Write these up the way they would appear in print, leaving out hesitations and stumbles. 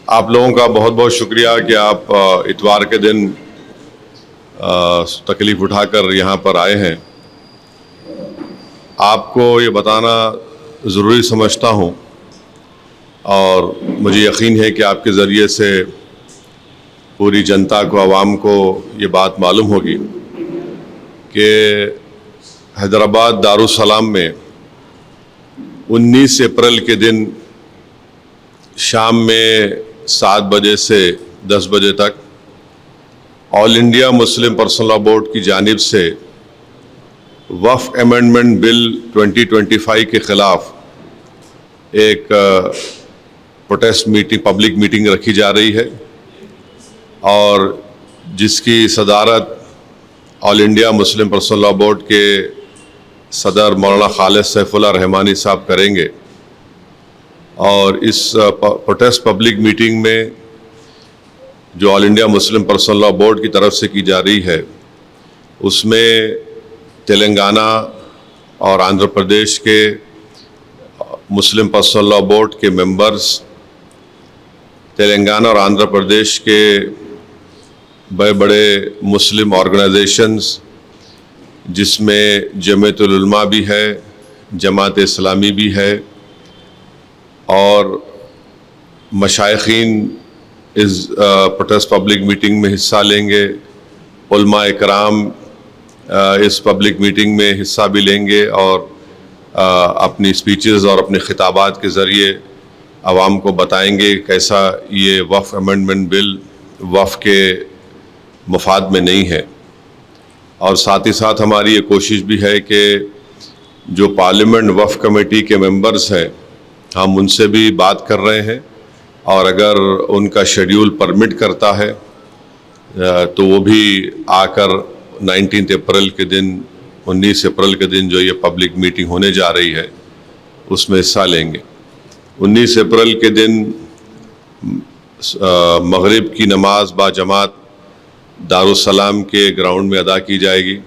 आप लोगों का बहुत बहुत शुक्रिया कि आप इतवार के दिन तकलीफ़ उठाकर यहाँ पर आए हैं। आपको ये बताना ज़रूरी समझता हूँ और मुझे यकीन है कि आपके ज़रिए से पूरी जनता को, आवाम को ये बात मालूम होगी कि हैदराबाद दारुस्सलाम में 19 अप्रैल के दिन शाम में 7 बजे से 10 बजे तक all India Muslim personal law board की जानिब से वक्फ अमेंडमेंट बिल 2025 के ख़िलाफ़ एक प्रोटेस्ट मीटिंग, पब्लिक मीटिंग रखी जा रही है और जिसकी सदारत all India Muslim personal law board के सदर मौलाना खालिद सैफुल्लाह रहमानी साहब करेंगे। और इस प्रोटेस्ट पब्लिक मीटिंग में जो all India Muslim personal law board की तरफ से की जा रही है उसमें तेलंगाना और आंध्र प्रदेश के मुस्लिम पर्सनल लॉ बोर्ड के मेंबर्स, तेलंगाना और आंध्र प्रदेश के बड़े बड़े मुस्लिम ऑर्गेनाइजेशंस जिसमें जमीयतुल उलमा भी है, जमात इस्लामी भी है और मशाइखीन इस प्रोटेस्ट पब्लिक मीटिंग में हिस्सा लेंगे। उलमा इकराम इस पब्लिक मीटिंग में हिस्सा भी लेंगे और अपनी स्पीचेस और अपने खिताबात के ज़रिए आवाम को बताएंगे कैसा ये वक्फ अमेंडमेंट बिल वक्फ के मुफाद में नहीं है। और साथ ही साथ हमारी ये कोशिश भी है कि जो पार्लियामेंट वक्फ कमेटी के मेंबर्स हैं हम उनसे भी बात कर रहे हैं और अगर उनका शेड्यूल परमिट करता है तो वो भी आकर 19 अप्रैल के दिन 19 अप्रैल के दिन जो ये पब्लिक मीटिंग होने जा रही है उसमें हिस्सा लेंगे। 19 अप्रैल के दिन मगरिब की नमाज बाजमात दारुस्सलाम के ग्राउंड में अदा की जाएगी।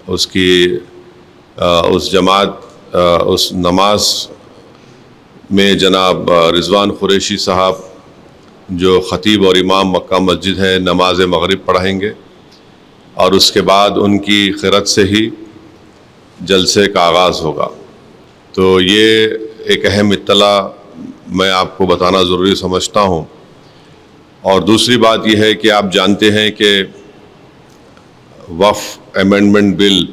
उस जमात उस नमाज में जनाब रिजवान कुरैशी साहब जो ख़तीब और इमाम मक्का मस्जिद है नमाज मगरिब पढ़ाएंगे और उसके बाद उनकी क़िरत से ही जलसे का आगाज़ होगा। तो ये एक अहम इत्तला मैं आपको बताना ज़रूरी समझता हूँ। और दूसरी बात यह है कि आप जानते हैं कि वक्फ अमेंडमेंट बिल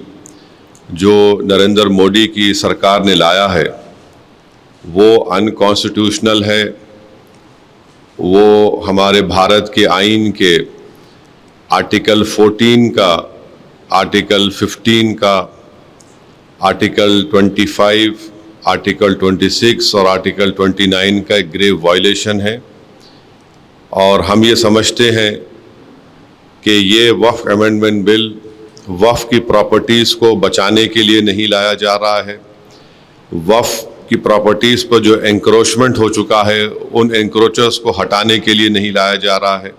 जो नरेंद्र मोदी की सरकार ने लाया है वो अनकॉन्स्टिट्यूशनल है। वो हमारे भारत के आइन के आर्टिकल 14 का, आर्टिकल 15 का, आर्टिकल 25, आर्टिकल 26 और आर्टिकल 29 का एक ग्रेव वायलेशन है। और हम ये समझते हैं कि ये वक्फ अमेंडमेंट बिल वक्फ की प्रॉपर्टीज़ को बचाने के लिए नहीं लाया जा रहा है। वक्फ की प्रॉपर्टीज़ पर जो एंक्रोचमेंट हो चुका है उन एंक्रोचर्स को हटाने के लिए नहीं लाया जा रहा है।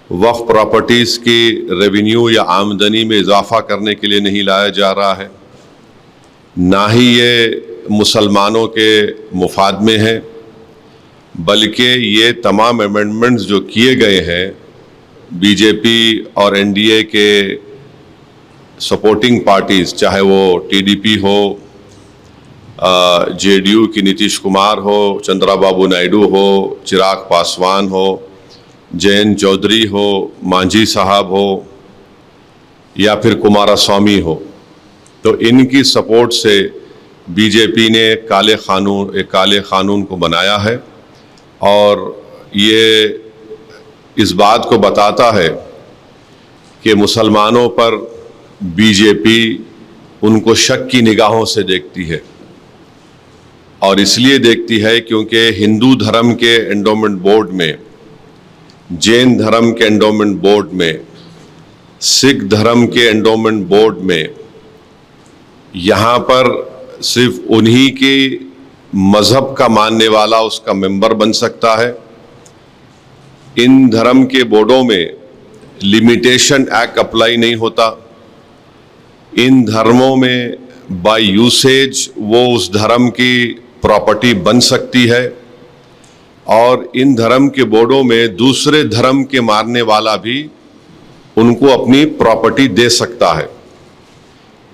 वक्फ प्रॉपर्टीज़ की रेवेन्यू या आमदनी में इजाफा करने के लिए नहीं लाया जा रहा है। ना ही ये मुसलमानों के मुफाद में है, बल्कि ये तमाम अमेंडमेंट्स जो किए गए हैं बीजेपी और एनडीए के सपोर्टिंग पार्टीज़, चाहे वो टीडीपी हो, जेडीयू की नीतीश कुमार हो, चंद्राबाबू नायडू हो, चिराग पासवान हो, जयंत चौधरी हो, मांझी साहब हो या फिर कुमारास्वामी हो, तो इनकी सपोर्ट से बीजेपी ने एक काले क़ानून को बनाया है। और ये इस बात को बताता है कि मुसलमानों पर बीजेपी उनको शक की निगाहों से देखती है और इसलिए देखती है क्योंकि हिंदू धर्म के एंडोमेंट बोर्ड में, जैन धर्म के एंडोमेंट बोर्ड में, सिख धर्म के एंडोमेंट बोर्ड में यहाँ पर सिर्फ उन्हीं की मज़हब का मानने वाला उसका मेंबर बन सकता है। इन धर्म के बोर्डों में लिमिटेशन एक्ट अप्लाई नहीं होता। इन धर्मों में बाय यूसेज वो उस धर्म की प्रॉपर्टी बन सकती है, और इन धर्म के बोर्डों में दूसरे धर्म के मानने वाला भी उनको अपनी प्रॉपर्टी दे सकता है।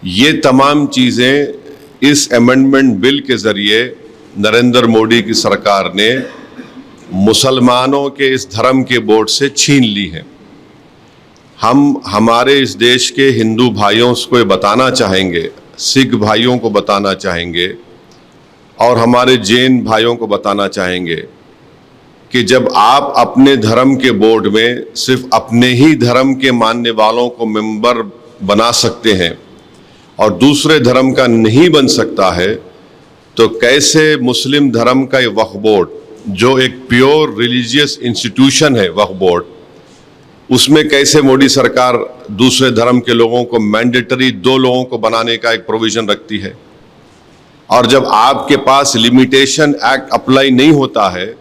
ये तमाम चीज़ें इस अमेंडमेंट बिल के ज़रिए नरेंद्र मोदी की सरकार ने मुसलमानों के इस धर्म के बोर्ड से छीन ली हैं। हम हमारे इस देश के हिंदू भाइयों को बताना चाहेंगे, सिख भाइयों को बताना चाहेंगे और हमारे जैन भाइयों को बताना चाहेंगे कि जब आप अपने धर्म के बोर्ड में सिर्फ अपने ही धर्म के मानने वालों को मेंबर बना सकते हैं और दूसरे धर्म का नहीं बन सकता है, तो कैसे मुस्लिम धर्म का ये वक्फ बोर्ड, जो एक प्योर रिलीजियस इंस्टीट्यूशन है वक्फ बोर्ड, उसमें कैसे मोदी सरकार दूसरे धर्म के लोगों को मैंडेटरी 2 लोगों को बनाने का एक प्रोविजन रखती है। और जब आपके पास लिमिटेशन एक्ट अप्लाई नहीं होता है,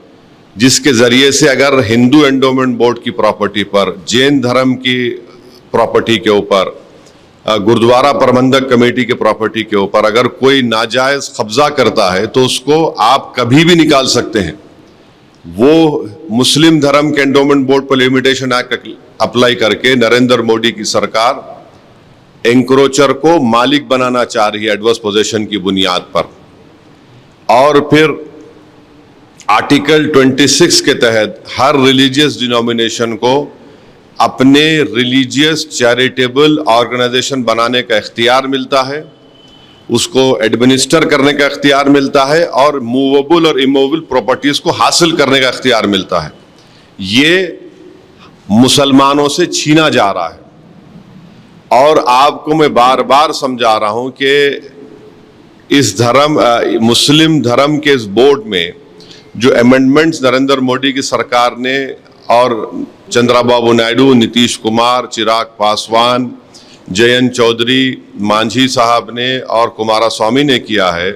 जिसके ज़रिए से अगर हिंदू एंडोमेंट बोर्ड की प्रॉपर्टी पर, जैन धर्म की प्रॉपर्टी के ऊपर, गुरुद्वारा प्रबंधक कमेटी के प्रॉपर्टी के ऊपर अगर कोई नाजायज़ कब्जा करता है तो उसको आप कभी भी निकाल सकते हैं। वो मुस्लिम धर्म के एंडोमेंट बोर्ड पर लिमिटेशन एक्ट अप्लाई करके नरेंद्र मोदी की सरकार एंक्रोचर को मालिक बनाना चाह रही है एडवर्स पोजेशन की बुनियाद पर। और फिर आर्टिकल 26 के तहत हर रिलीजियस डिनोमिनेशन को अपने रिलीजियस चैरिटेबल ऑर्गेनाइजेशन बनाने का इख्तियार मिलता है, उसको एडमिनिस्टर करने का इख्तियार मिलता है और मूवेबल और इमूवेबल प्रॉपर्टीज को हासिल करने का इख्तियार मिलता है। ये मुसलमानों से छीना जा रहा है। और आपको मैं बार बार समझा रहा हूं कि इस मुस्लिम धर्म के इस बोर्ड में जो अमेंडमेंट्स नरेंद्र मोदी की सरकार ने और चंद्रबाबू नायडू, नीतीश कुमार, चिराग पासवान, जयंत चौधरी, मांझी साहब ने और कुमारस्वामी ने किया है,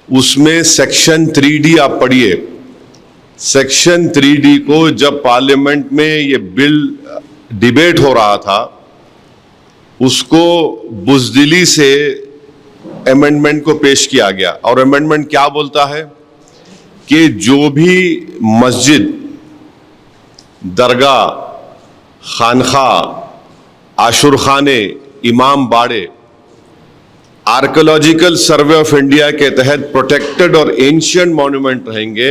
उसमें सेक्शन 3D आप पढ़िए। सेक्शन 3D को जब पार्लियामेंट में ये बिल डिबेट हो रहा था, उसको बुज़दिली से अमेंडमेंट को पेश किया गया। और अमेंडमेंट क्या बोलता है कि जो भी मस्जिद, दरगाह, खानखा, आशुरखाने, इमाम बाड़े आर्कियोलॉजिकल सर्वे ऑफ इंडिया के तहत प्रोटेक्टेड और एंशिएंट मॉन्यूमेंट रहेंगे।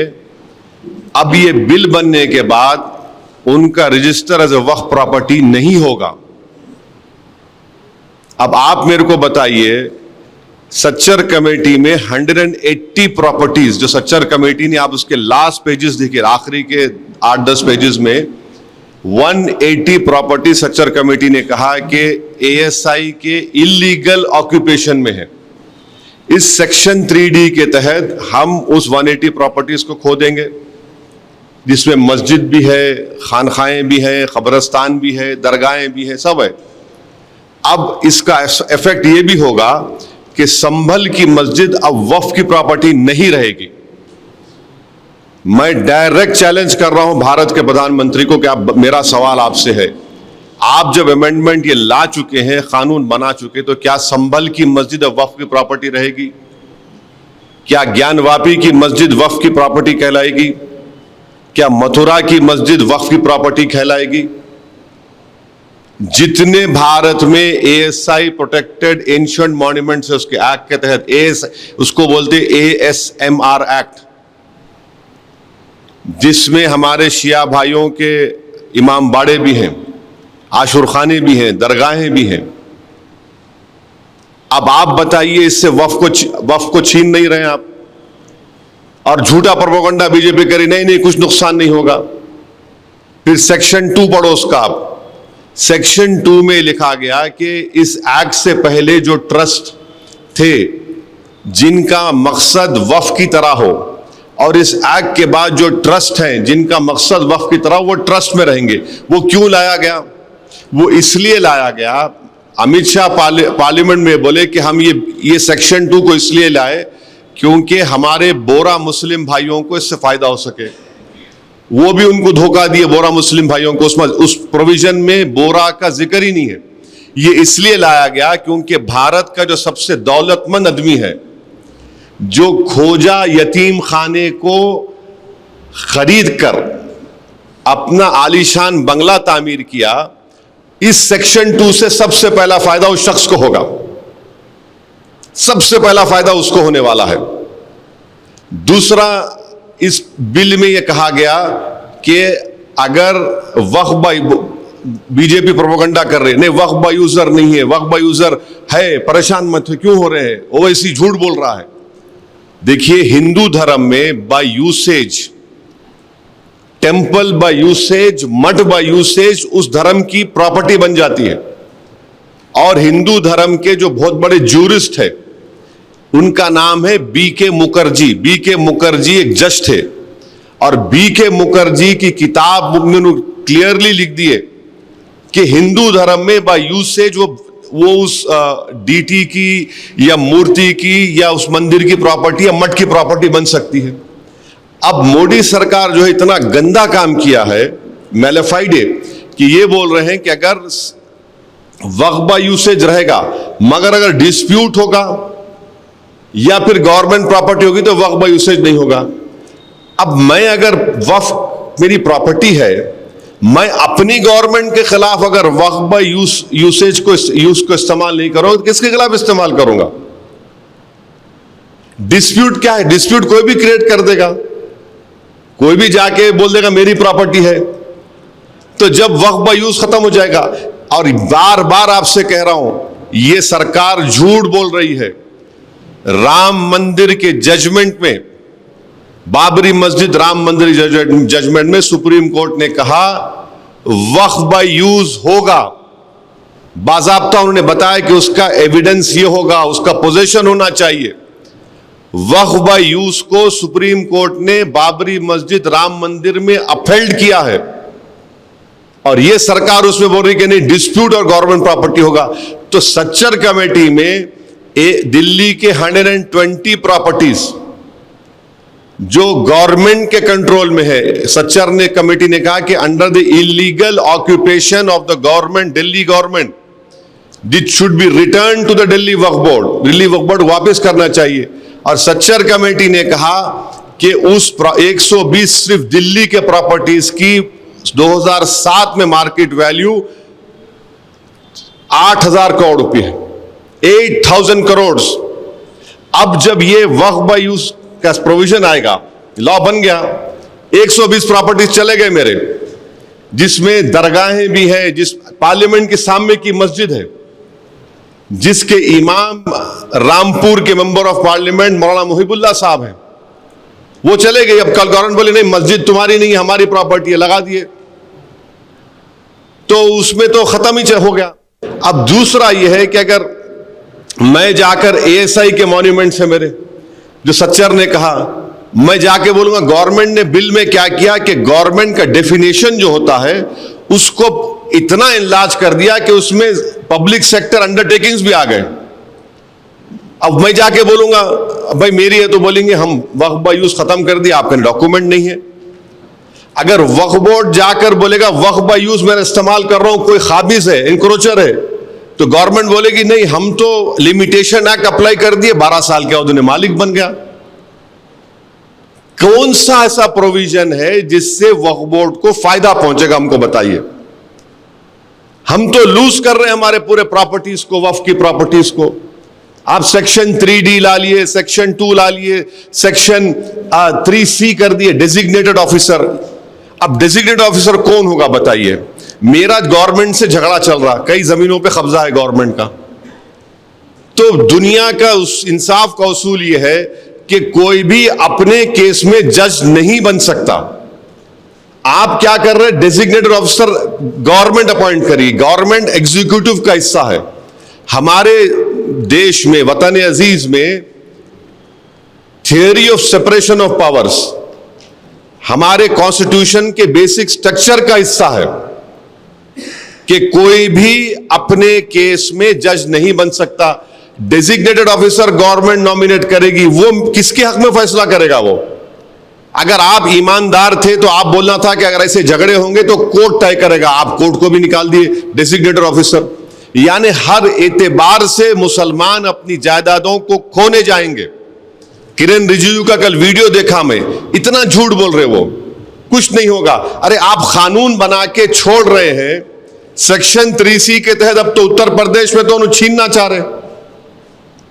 अब ये बिल बनने के बाद उनका रजिस्टर एज ए वक्फ प्रॉपर्टी नहीं होगा। अब आप मेरे को बताइए, सच्चर कमेटी में 180 प्रॉपर्टीज जो सच्चर कमेटी ने, आप उसके लास्ट पेजेस देखिए, आखिरी के 8-10 पेजेस में 180 प्रॉपर्टी सच्चर कमेटी ने कहा कि एएसआई के इलीगल ऑक्यूपेशन में है। इस सेक्शन 3D के तहत हम उस 180 प्रॉपर्टीज को खो देंगे, जिसमें मस्जिद भी है, खानखाएं भी हैं, कब्रस्तान भी है, दरगाहें भी हैं, सब है। अब इसका इफेक्ट ये भी होगा कि संभल की मस्जिद अब वक्फ की प्रॉपर्टी नहीं रहेगी। मैं डायरेक्ट चैलेंज कर रहा हूं भारत के प्रधानमंत्री को कि आप, मेरा सवाल आपसे है, आप जब अमेंडमेंट ये ला चुके हैं, कानून बना चुके, तो क्या संभल की मस्जिद अब वक्फ की प्रॉपर्टी रहेगी? क्या ज्ञानवापी की मस्जिद वक्फ की प्रॉपर्टी कहलाएगी? क्या मथुरा की मस्जिद वक्फ की प्रॉपर्टी कहलाएगी? जितने भारत में एएसआई प्रोटेक्टेड एंशिएंट मॉन्यूमेंट्स है, उसके एक्ट के तहत उसको बोलते ASMR एक्ट, जिसमें हमारे शिया भाइयों के इमाम बाड़े भी हैं, आशुरखाने भी हैं, दरगाहें भी हैं। अब आप बताइए, इससे वक्फ को छीन नहीं रहे आप, और झूठा प्रोपेगेंडा बीजेपी करी, नहीं नहीं कुछ नुकसान नहीं होगा। फिर सेक्शन 2 पढ़ो उसका आप। सेक्शन 2 में लिखा गया कि इस एक्ट से पहले जो ट्रस्ट थे जिनका मकसद वक्फ की तरह हो, और इस एक्ट के बाद जो ट्रस्ट हैं जिनका मकसद वक्फ की तरह, वो ट्रस्ट में रहेंगे। वो क्यों लाया गया? वो इसलिए लाया गया, अमित शाह पार्लियामेंट में बोले कि हम ये सेक्शन 2 को इसलिए लाए क्योंकि हमारे बोरा मुस्लिम भाइयों को इससे फायदा हो सके। वो भी उनको धोखा दिए बोरा मुस्लिम भाइयों को, उस प्रोविजन में बोरा का जिक्र ही नहीं है। ये इसलिए लाया गया क्योंकि भारत का जो सबसे दौलतमंद आदमी है, जो खोजा यतीम खाने को खरीद कर अपना आलीशान बंगला तामीर किया, इस सेक्शन 2 से सबसे पहला फायदा उस शख्स को होगा, सबसे पहला फायदा उसको होने वाला है। दूसरा, इस बिल में यह कहा गया कि अगर वक्फ बाय, बीजेपी प्रोपेगेंडा कर रहे, नहीं वक्फ बाय यूजर नहीं है, वक्फ बाय यूजर है, परेशान मत हो, क्यों हो रहे हैं, ओवैसी झूठ बोल रहा है। देखिए, हिंदू धर्म में by usage, temple by usage, मठ बाय यूसेज उस धर्म की प्रॉपर्टी बन जाती है। और हिंदू धर्म के जो बहुत बड़े जूरिस्ट है, उनका नाम है बीके मुखर्जी। बीके मुखर्जी एक जज थे, और बीके मुखर्जी की किताब उन्होंने क्लियरली लिख दिए कि हिंदू धर्म में बाय यूसेज वो उस डीटी की या मूर्ति की या उस मंदिर की प्रॉपर्टी या मठ की प्रॉपर्टी बन सकती है। अब मोदी सरकार जो है इतना गंदा काम किया है, मैलेफाइड है, कि ये बोल रहे हैं कि अगर वक्फ बाय यूसेज रहेगा, मगर अगर डिस्प्यूट होगा या फिर गवर्नमेंट प्रॉपर्टी होगी तो वक्फ बाय यूसेज नहीं होगा। अब मैं अगर वक्फ मेरी प्रॉपर्टी है, मैं अपनी गवर्नमेंट के खिलाफ अगर वक्फ बाय यूसेज को इस्तेमाल नहीं करूंगा तो किसके खिलाफ इस्तेमाल करूंगा? डिस्प्यूट क्या है? डिस्प्यूट कोई भी क्रिएट कर देगा, कोई भी जाके बोल देगा मेरी प्रॉपर्टी है, तो जब वक्फ बाय यूज खत्म हो जाएगा। और बार बार आपसे कह रहा हूं, यह सरकार झूठ बोल रही है। राम मंदिर के जजमेंट में, बाबरी मस्जिद राम मंदिर जजमेंट में सुप्रीम कोर्ट ने कहा वक्फ बाय यूज होगा, बाज़ाब्ता उन्होंने बताया कि उसका एविडेंस ये होगा, उसका पोजीशन होना चाहिए। वक्फ बाय यूज को सुप्रीम कोर्ट ने बाबरी मस्जिद राम मंदिर में अपहेल्ड किया है, और यह सरकार उसमें बोल रही कि नहीं डिस्प्यूट और गवर्नमेंट प्रॉपर्टी होगा। तो सच्चर कमेटी में दिल्ली के 120 प्रॉपर्टीज जो गवर्नमेंट के कंट्रोल में है, सच्चर ने कमेटी ने कहा कि under the illegal occupation of the government, Delhi government, it should be return to the Delhi Waqf board, Delhi Waqf board वापस करना चाहिए। और सच्चर कमेटी ने कहा कि उस 120 सिर्फ दिल्ली के प्रॉपर्टीज की 2007 में मार्केट वैल्यू 8,000 करोड़ रुपए है, 8,000 करोड़। अब जब ये वक्फ बाय यूज का प्रोविजन आएगा, लॉ बन गया, 120 प्रॉपर्टीज चले गए मेरे, जिसमें दरगाहें भी है, जिस पार्लियामेंट के सामने की मस्जिद है, जिसके इमाम रामपुर के मेंबर ऑफ पार्लियामेंट मौलाना मुहिबुल्लाह साहब हैं, वो चले गए। अब कल गवर्नमेंट बोले नहीं मस्जिद तुम्हारी नहीं, हमारी प्रॉपर्टी है, लगा दिए, तो उसमें तो खत्म ही हो गया। अब दूसरा यह है कि अगर मैं जाकर एएसआई के मॉन्यूमेंट से मेरे, जो सच्चर ने कहा, मैं जाके बोलूंगा गवर्नमेंट ने बिल में क्या किया कि गवर्नमेंट का डेफिनेशन जो होता है उसको इतना इनलार्ज कर दिया कि उसमें पब्लिक सेक्टर अंडरटेकिंग्स भी आ गए। अब मैं जाके बोलूंगा भाई मेरी है, तो बोलेंगे हम वक्फ बाय यूज खत्म कर दिया, आपका डॉक्यूमेंट नहीं है। अगर वक्फ बोर्ड जाकर बोलेगा वक्फ बाय यूज मैं इस्तेमाल कर रहा हूं, कोई खाबिज है, इंक्रोचर है, तो गवर्नमेंट बोलेगी नहीं हम तो लिमिटेशन एक्ट अप्लाई कर दिए, 12 साल के बाद उन्हें मालिक बन गया। कौन सा ऐसा प्रोविजन है जिससे वक्फ बोर्ड को फायदा पहुंचेगा, हमको बताइए। हम तो लूज कर रहे हैं हमारे पूरे प्रॉपर्टीज को, वक्फ की प्रॉपर्टीज को। आप सेक्शन 3D ला लिए, सेक्शन 2 ला लिए, सेक्शन 3C कर दिए, डेजिग्नेटेड ऑफिसर। अब डेजिग्नेटेड ऑफिसर कौन होगा बताइए? मेरा गवर्नमेंट से झगड़ा चल रहा, कई जमीनों पे कब्जा है गवर्नमेंट का, तो दुनिया का उस इंसाफ का उसूल यह है कि कोई भी अपने केस में जज नहीं बन सकता। आप क्या कर रहे हैं? डेजिग्नेटेड ऑफिसर गवर्नमेंट अपॉइंट करिए, गवर्नमेंट एग्जीक्यूटिव का हिस्सा है। हमारे देश में, वतन अजीज में, theory of separation of powers हमारे कॉन्स्टिट्यूशन के बेसिक स्ट्रक्चर का हिस्सा है कि कोई भी अपने केस में जज नहीं बन सकता। डेजिग्नेटेड ऑफिसर गवर्नमेंट नॉमिनेट करेगी, वो किसके हक में फैसला करेगा? वो अगर आप ईमानदार थे तो आप बोलना था कि अगर ऐसे झगड़े होंगे तो कोर्ट तय करेगा, आप कोर्ट को भी निकाल दिए डेजिग्नेटेड ऑफिसर। यानी हर एतबार से मुसलमान अपनी जायदादों को खोने जाएंगे। किरण रिजिजू का कल वीडियो देखा मैं, इतना झूठ बोल रहे वो। कुछ नहीं होगा। अरे आप कानून बना के छोड़ रहे हैं सेक्शन 3C के तहत। अब तो उत्तर प्रदेश में तो उन्हें छीनना चाह रहे हैं।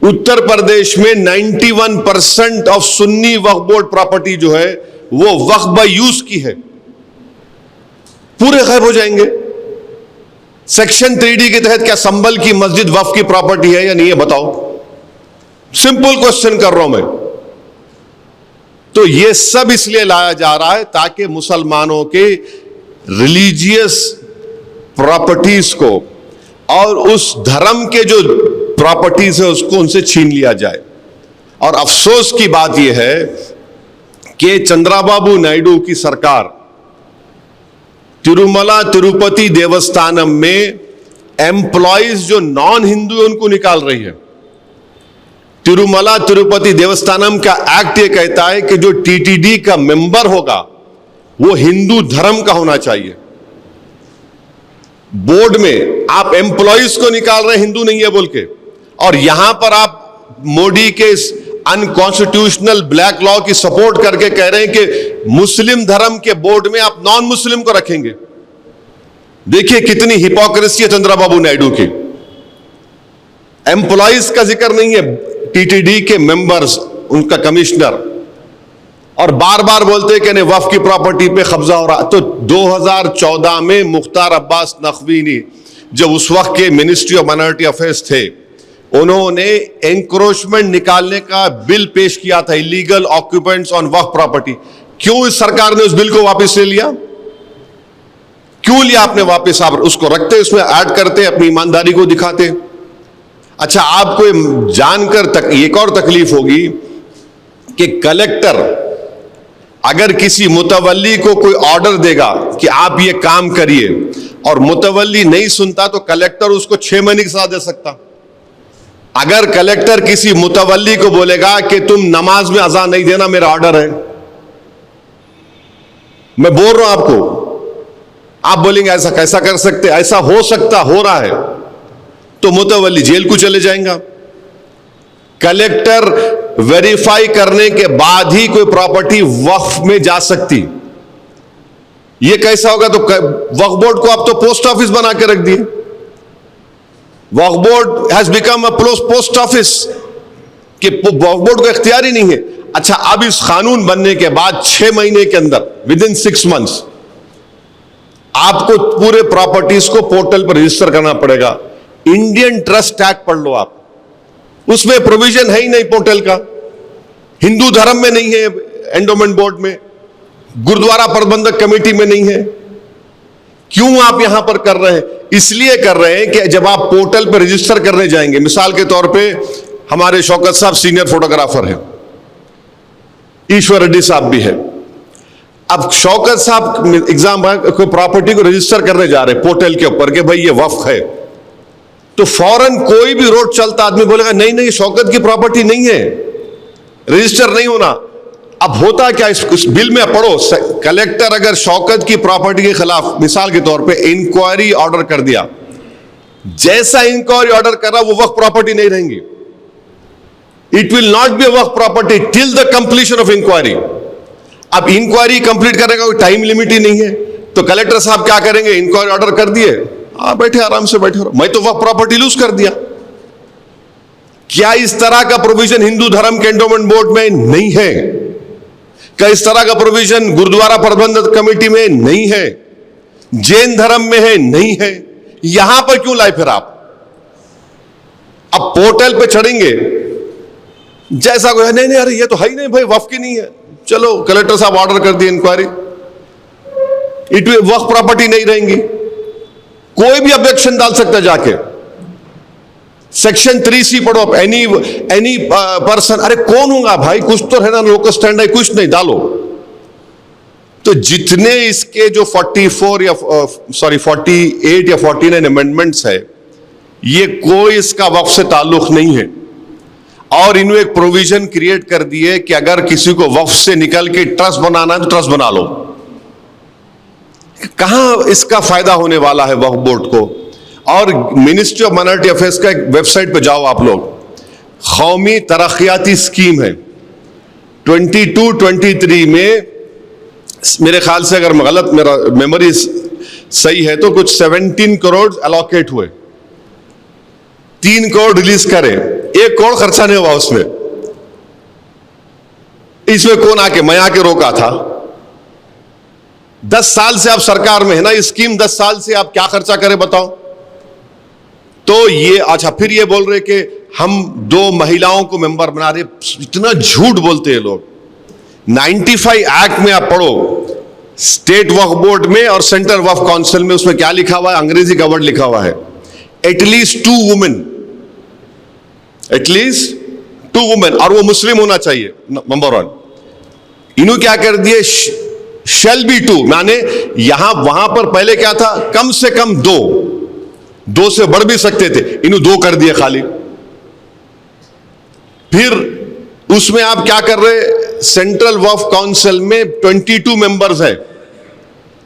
उत्तर प्रदेश में 91% of Sunni Waqf board property जो है वो वक्फ बाय यूज की है, पूरे गायब हो जाएंगे। सेक्शन 3D के तहत क्या संभल की मस्जिद वक्फ की प्रॉपर्टी है या नहीं है, बताओ? सिंपल क्वेश्चन कर रहा हूं मैं। तो ये सब इसलिए लाया जा रहा है ताकि मुसलमानों के रिलीजियस प्रॉपर्टीज को और उस धर्म के जो प्रॉपर्टीज है उसको उनसे छीन लिया जाए। और अफसोस की बात यह है कि चंद्राबाबू नायडू की सरकार तिरुमला तिरुपति देवस्थानम में एम्प्लॉइज जो नॉन हिंदू है उनको निकाल रही है। तिरुमला तिरुपति देवस्थानम का एक्ट ये कहता है कि जो टीटीडी का मेंबर होगा वो हिंदू धर्म का होना चाहिए। बोर्ड में आप एम्प्लॉइज को निकाल रहे हैं हिंदू नहीं है बोल के, और यहां पर आप मोदी के इस अनकॉन्स्टिट्यूशनल ब्लैक लॉ की सपोर्ट करके कह रहे हैं कि मुस्लिम धर्म के बोर्ड में आप नॉन मुस्लिम को रखेंगे। देखिए कितनी हिपोक्रेसी है चंद्रबाबू नायडू की। एम्प्लॉइज का जिक्र नहीं है, टीटीडी के मेंबर्स, उनका कमिश्नर, और बार बार बोलते हैं कि नहीं वक्फ की प्रॉपर्टी पे कब्जा हो रहा। तो 2014 में मुख्तार अब्बास नकवी ने जब उस वक्त के मिनिस्ट्री ऑफ माइनॉरिटी अफेयर्स थे, उन्होंने एंक्रोचमेंट निकालने का बिल पेश किया था, illegal occupants on Waqf property. क्यों इस सरकार ने उस बिल को वापस ले लिया? क्यों लिया आपने वापस? आप उसको रखते, उसमें ऐड करते, अपनी ईमानदारी को दिखाते। अच्छा, आपको जानकर एक और तकलीफ होगी कि कलेक्टर अगर किसी मुतवल्ली को कोई ऑर्डर देगा कि आप ये काम करिए और मुतवल्ली नहीं सुनता तो कलेक्टर उसको 6 महीने की सजा दे सकता। अगर कलेक्टर किसी मुतवल्ली को बोलेगा कि तुम नमाज में अज़ान नहीं देना, मेरा ऑर्डर है, मैं बोल रहा हूं आपको, आप बोलेंगे ऐसा कैसा कर सकते, ऐसा हो सकता, हो रहा है, तो मुतवल्ली जेल को चले जाएगा। कलेक्टर वेरीफाई करने के बाद ही कोई प्रॉपर्टी वक्फ में जा सकती। यह कैसा होगा? तो वक्फ बोर्ड को आप तो पोस्ट ऑफिस बना के रख दिए। Waqf board has become a post office, कि वक्फ बोर्ड को इख्तियार ही नहीं है। अच्छा, अब इस कानून बनने के बाद 6 महीने के अंदर, विद इन 6 मंथ्स, आपको पूरे प्रॉपर्टीज को पोर्टल पर रजिस्टर करना पड़ेगा। इंडियन ट्रस्ट एक्ट पढ़ लो आप, उसमें प्रोविजन है ही नहीं पोर्टल का। हिंदू धर्म में नहीं है, एंडोमेंट बोर्ड में, गुरुद्वारा प्रबंधक कमेटी में नहीं है। क्यों आप यहां पर कर रहे हैं? इसलिए कर रहे हैं कि जब आप पोर्टल पर रजिस्टर करने जाएंगे, मिसाल के तौर पे हमारे शौकत साहब सीनियर फोटोग्राफर हैं, ईश्वर रेड्डी साहब भी है। अब शौकत साहब एग्जाम को प्रॉपर्टी को रजिस्टर करने जा रहे हैं पोर्टल के ऊपर कि भाई ये वक्फ है, तो फौरन कोई भी रोड चलता आदमी बोलेगा नहीं नहीं शौकत की प्रॉपर्टी नहीं है, रजिस्टर नहीं होना। अब होता क्या इस बिल में पढ़ो, कलेक्टर अगर शौकत की प्रॉपर्टी के खिलाफ मिसाल के तौर पे इंक्वायरी ऑर्डर कर दिया, जैसा इंक्वायरी ऑर्डर कर रहा वो वक्फ प्रॉपर्टी नहीं रहेंगी। इट विल नॉट बी वक्फ property till the completion of inquiry. अब इंक्वायरी कंप्लीट करने का कोई टाइम लिमिट ही नहीं है, तो कलेक्टर साहब क्या करेंगे? इंक्वायरी ऑर्डर कर दिए, बैठे आराम से बैठे, मैं तो वक्फ प्रॉपर्टी लूज कर दिया। क्या इस तरह का प्रोविजन हिंदू धर्म के एंडोमेंट बोर्ड में नहीं है? क्या इस तरह का प्रोविजन गुरुद्वारा प्रबंधक कमेटी में नहीं है? जैन धर्म में है? नहीं है। यहां पर क्यों लाए फिर आप? अब पोर्टल पे चढ़ेंगे, जैसा कोई नहीं नहीं, अरे ये तो है ही नहीं भाई, वक्फ की नहीं है, चलो कलेक्टर साहब ऑर्डर कर दिए इंक्वायरी, इट वक्फ प्रॉपर्टी नहीं रहेंगी। कोई भी ऑब्जेक्शन डाल सकता है जाके। सेक्शन 3C पढ़ो, एनी पर्सन, अरे कौन होगा भाई, कुछ तो रहना, लोकल स्टैंड है, कुछ नहीं डालो। तो जितने इसके जो 48 या 49 अमेंडमेंट्स है, ये कोई इसका वक्फ से ताल्लुक नहीं है। और इन्होंने एक प्रोविजन क्रिएट कर दिए कि अगर किसी को वक्फ से निकल के ट्रस्ट बनाना है तो ट्रस्ट बना लो। कहां इसका फायदा होने वाला है वक्फ बोर्ड को? और मिनिस्ट्री ऑफ माइनॉरिटी अफेयर्स का एक वेबसाइट पे जाओ आप लोग, कौमी तरक्याती स्कीम है, 22-23 में मेरे ख्याल से, अगर गलत मेरा मेमोरी सही है तो कुछ 17 करोड़ अलॉकेट हुए, 3 करोड़ रिलीज करे, 1 करोड़ खर्चा नहीं हुआ उसमें। इसमें कौन आके, मैं आके रोका था? 10 साल से आप सरकार में है ना, ये स्कीम 10 साल से आप क्या खर्चा करें बताओ? तो ये अच्छा, फिर ये बोल रहे कि हम 2 महिलाओं को मेंबर बना रहे। इतना झूठ बोलते हैं लोग। 95 एक्ट में आप पढ़ो, स्टेट वक्फ बोर्ड में और सेंट्रल वक्फ काउंसिल में, उसमें क्या लिखा हुआ है? अंग्रेजी का वर्ड लिखा हुआ है, एटलीस्ट 2 वुमेन, एटलीस्ट 2 वुमेन, और वो मुस्लिम होना चाहिए, नंबर 1। इन्होंने क्या कर दिए? शैल बी 2, माने यहां वहां पर पहले क्या था? कम से कम 2 से बढ़ भी सकते थे, इन्होंने 2 कर दिए खाली। फिर उसमें आप क्या कर रहे? सेंट्रल वक्फ काउंसिल में 22 मेंबर्स है,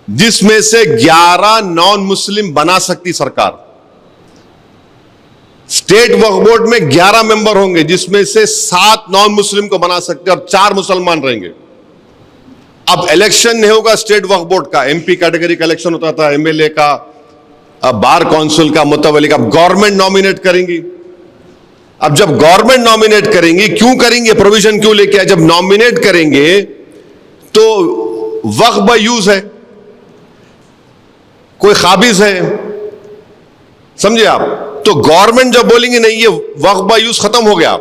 जिसमें से 11 नॉन मुस्लिम बना सकती सरकार। स्टेट वक्फ बोर्ड में 11 मेंबर होंगे, जिसमें से 7 नॉन मुस्लिम को बना सकते और 4 मुसलमान रहेंगे। अब इलेक्शन नहीं होगा स्टेट वक्फ बोर्ड का, एमपी कैटेगरी का इलेक्शन होता था, एमएलए का, बार काउंसिल का, मुतवल्ली का। गवर्नमेंट नॉमिनेट करेंगी। अब जब गवर्नमेंट नॉमिनेट करेंगी, क्यों करेंगे? प्रोविजन क्यों लेके आए? जब नॉमिनेट करेंगे तो वक्फ बाय यूज है, कोई खाबिज है, समझे आप? तो गवर्नमेंट जब बोलेंगे नहीं, ये वक्फ बाय यूज खत्म हो गया,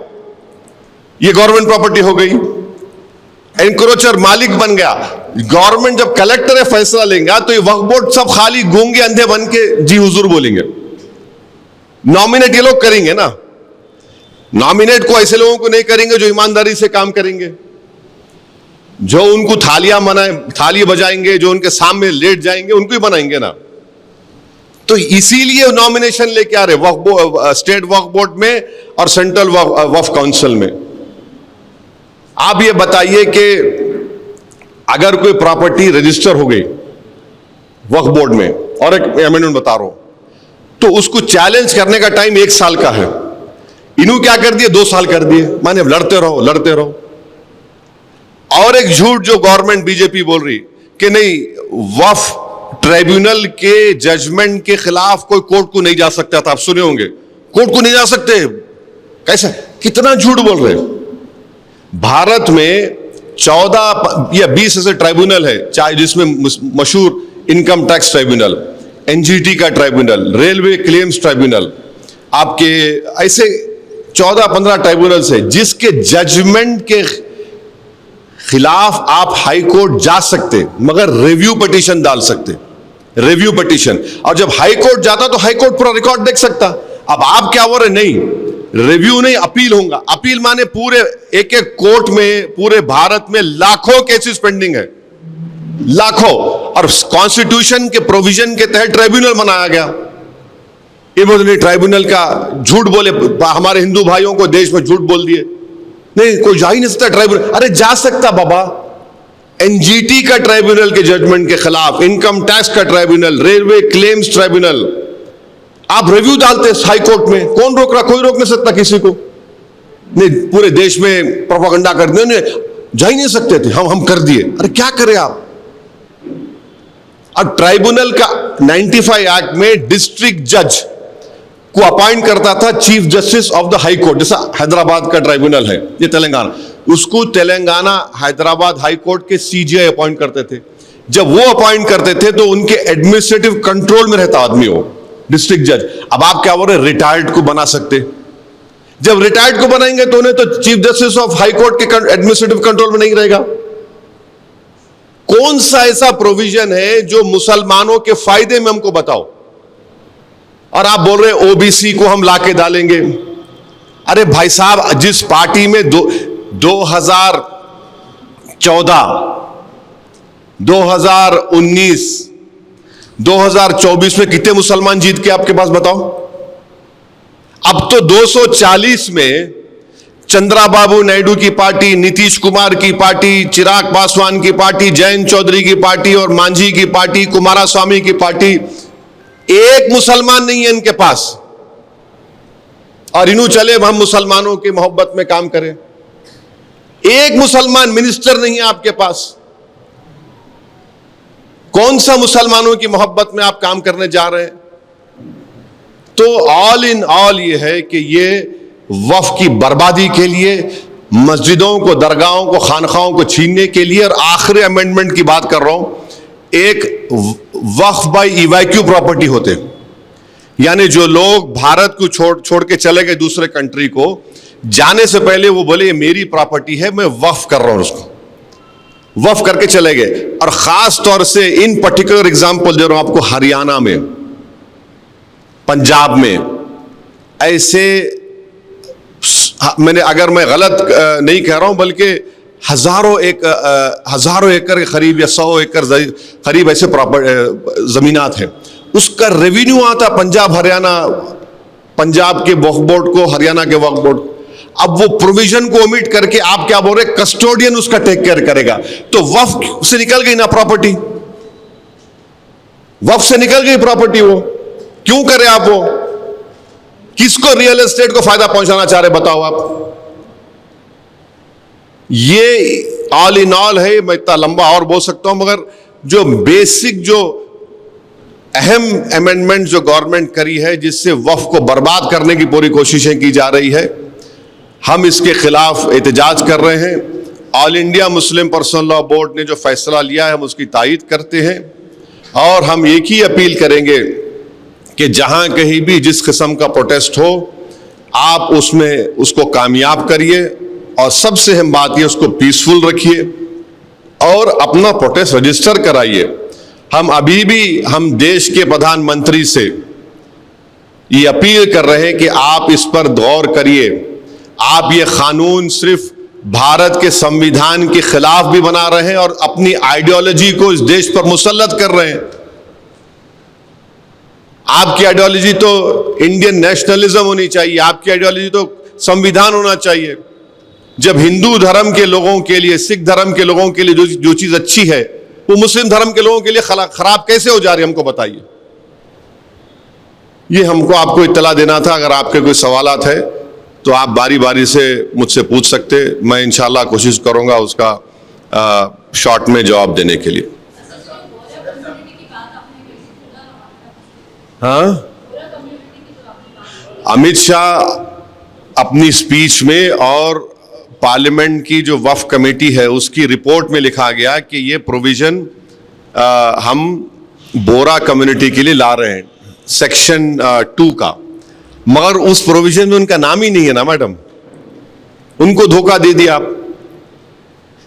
ये गवर्नमेंट प्रॉपर्टी हो गई, एनक्रोचर मालिक बन गया। गवर्नमेंट जब कलेक्टर फैसला लेंगे तो ये वक्फ बोर्ड सब खाली गूंगे अंधे बन के जी हुजूर बोलेंगे। नॉमिनेट ये लोग करेंगे ना, नॉमिनेट को ऐसे लोगों को नहीं करेंगे जो ईमानदारी से काम करेंगे, जो उनको थाली बजाएंगे, जो उनके सामने लेट जाएंगे, उनको ही बनाएंगे ना। तो इसीलिए नॉमिनेशन लेके आ रहे स्टेट वक्फ बोर्ड में और सेंट्रल वक्फ काउंसिल में। आप ये बताइए कि अगर कोई प्रॉपर्टी रजिस्टर हो गई वक्फ बोर्ड में, और एक अमेंडमेंट बता रहा हूं, तो उसको चैलेंज करने का टाइम 1 साल का है। इन्होंने क्या कर दिए? 2 साल कर दिए, माने लड़ते रहो लड़ते रहो। और एक झूठ जो गवर्नमेंट बीजेपी बोल रही कि नहीं, वक्फ ट्राइब्यूनल के जजमेंट के खिलाफ कोई कोर्ट को नहीं जा सकता था। आप सुने होंगे, कोर्ट को नहीं जा सकते, कैसा? कितना झूठ बोल रहे। भारत में 14 या 20 ऐसे ट्राइब्यूनल है, चाहे जिसमें मशहूर इनकम टैक्स ट्राइब्यूनल, एनजीटी का ट्राइब्यूनल, रेलवे क्लेम्स ट्राइब्यूनल, आपके ऐसे 14-15 ट्राइब्यूनल्स है, जिसके जजमेंट के खिलाफ आप हाई कोर्ट जा सकते, मगर रिव्यू पिटीशन डाल सकते, रिव्यू पिटीशन। और जब हाई कोर्ट जाता तो हाई कोर्ट पूरा रिकॉर्ड देख सकता। अब आप क्या बोल रहे? नहीं, रिव्यू नहीं, अपील होगा। अपील माने पूरे एक कोर्ट में पूरे भारत में लाखों केसेस पेंडिंग है, लाखों, और कॉन्स्टिट्यूशन के प्रोविजन के तहत ट्राइब्यूनल बनाया गया। ये बोले ट्राइब्यूनल का झूठ बोले, हमारे हिंदू भाइयों को देश में झूठ बोल दिए। नहीं, कोई जा ही नहीं सकता ट्राइब्यूनल। अरे जा सकता बाबा, एनजीटी का ट्राइब्यूनल के जजमेंट के खिलाफ, इनकम टैक्स का ट्राइब्यूनल, रेलवे क्लेम्स ट्राइब्यूनल, आप रिव्यू डालते हाई कोर्ट में, कौन रोक रहा? कोई रोक नहीं सकता किसी को। नहीं, पूरे देश में प्रोपेगेंडा करते हैं, जा ही नहीं सकते थे, हम कर दिए। अरे क्या करें आप? और ट्राइब्यूनल का 95 एक्ट में डिस्ट्रिक्ट जज को अपॉइंट करता था chief justice of the high court. जैसा हैदराबाद का ट्राइब्यूनल है, ये तेलंगाना, उसको तेलंगाना हैदराबाद हाई कोर्ट के सीजीआई अपॉइंट करते थे। जब वो अपॉइंट करते थे तो उनके एडमिनिस्ट्रेटिव कंट्रोल में रहता आदमी हो, डिस्ट्रिक्ट जज। अब आप क्या बोल रहे? रिटायर्ड को बना सकते। जब रिटायर्ड को बनाएंगे तो उन्हें तो chief justice of high court के एडमिनिस्ट्रेटिव कंट्रोल में नहीं रहेगा। कौन सा ऐसा प्रोविजन है जो मुसलमानों के फायदे में? हमको बताओ। और आप बोल रहे ओबीसी को हम लाके डालेंगे। अरे भाई साहब, जिस पार्टी में 2014, 2019, 2024 में कितने मुसलमान जीत के आपके पास बताओ? अब तो 240 में चंद्राबाबू नायडू की पार्टी, नीतीश कुमार की पार्टी, चिराग पासवान की पार्टी, जयंत चौधरी की पार्टी और मांझी की पार्टी, कुमारस्वामी की पार्टी, एक मुसलमान नहीं है इनके पास। और इन्हों चले हम मुसलमानों की मोहब्बत में काम करें। एक मुसलमान मिनिस्टर नहीं है आपके पास। कौन सा मुसलमानों की मोहब्बत में आप काम करने जा रहे हैं? तो ऑल इन ऑल ये है कि ये वक्फ की बर्बादी के लिए, मस्जिदों को, दरगाहों को, खानखाओं को छीनने के लिए, और आखिरी अमेंडमेंट की बात कर रहा हूं, एक वक्फ बाय इवैक्यू प्रॉपर्टी होते, यानी जो लोग भारत को छोड़ के चले गए दूसरे कंट्री को, जाने से पहले वो बोले ये मेरी प्रॉपर्टी है, मैं वक्फ कर रहा हूं, उसको वक्फ करके चले गए। और खास तौर से इन पर्टिकुलर एग्जांपल दे रहा हूं आपको, हरियाणा में, पंजाब में ऐसे, मैंने, अगर मैं गलत नहीं कह रहा हूं, बल्कि हजारों एकड़ के करीब या 100 एकड़ करीब ऐसे जमीनात हैं, उसका रेवेन्यू आता पंजाब हरियाणा, पंजाब के वक्फ बोर्ड को, हरियाणा के वक्फ बोर्ड। अब वो प्रोविजन को ओमिट करके आप क्या बोल रहे, कस्टोडियन उसका टेक केयर करेगा। तो वक्फ से निकल गई ना प्रॉपर्टी, वक्फ से निकल गई प्रॉपर्टी। वो क्यों करे आप? वो किसको रियल एस्टेट को फायदा पहुंचाना चाह रहे, बताओ आप? ये ऑल इन ऑल है। मैं इतना लंबा और बोल सकता हूं, मगर जो बेसिक, जो अहम अमेंडमेंट जो गवर्नमेंट करी है, जिससे वक्फ को बर्बाद करने की पूरी कोशिशें की जा रही है, हम इसके खिलाफ एहतजाज कर रहे हैं। All India Muslim personal law board ने जो फैसला लिया है, हम उसकी तायीद करते हैं, और हम एक ही अपील करेंगे कि जहां कहीं भी जिस किस्म का प्रोटेस्ट हो, आप उसमें उसको कामयाब करिए, और सबसे अहम बात ये, उसको पीसफुल रखिए और अपना प्रोटेस्ट रजिस्टर कराइए। हम अभी भी हम देश के प्रधानमंत्री से ये अपील कर रहे हैं कि आप इस पर गौर करिए। आप ये कानून सिर्फ भारत के संविधान के खिलाफ भी बना रहे हैं और अपनी आइडियोलॉजी को इस देश पर मुसल्लत कर रहे हैं। आपकी आइडियोलॉजी तो इंडियन नेशनलिज्म होनी चाहिए, आपकी आइडियोलॉजी तो संविधान होना चाहिए। जब हिंदू धर्म के लोगों के लिए, सिख धर्म के लोगों के लिए जो चीज अच्छी है, वो मुस्लिम धर्म के लोगों के लिए खराब कैसे हो जा रही है, हमको बताइए। ये हमको आपको इत्तला देना था। अगर आपके कोई सवालात है तो आप बारी बारी से मुझसे पूछ सकते, मैं इंशाल्लाह कोशिश करूंगा उसका शॉर्ट में जवाब देने के लिए। हाँ, अमित शाह अपनी स्पीच में और पार्लियामेंट की जो वक्फ कमेटी है उसकी रिपोर्ट में लिखा गया कि ये प्रोविजन हम बोरा कम्युनिटी के लिए ला रहे हैं, सेक्शन 2 का, मगर उस प्रोविजन में उनका नाम ही नहीं है ना मैडम। उनको धोखा दे दिया आप।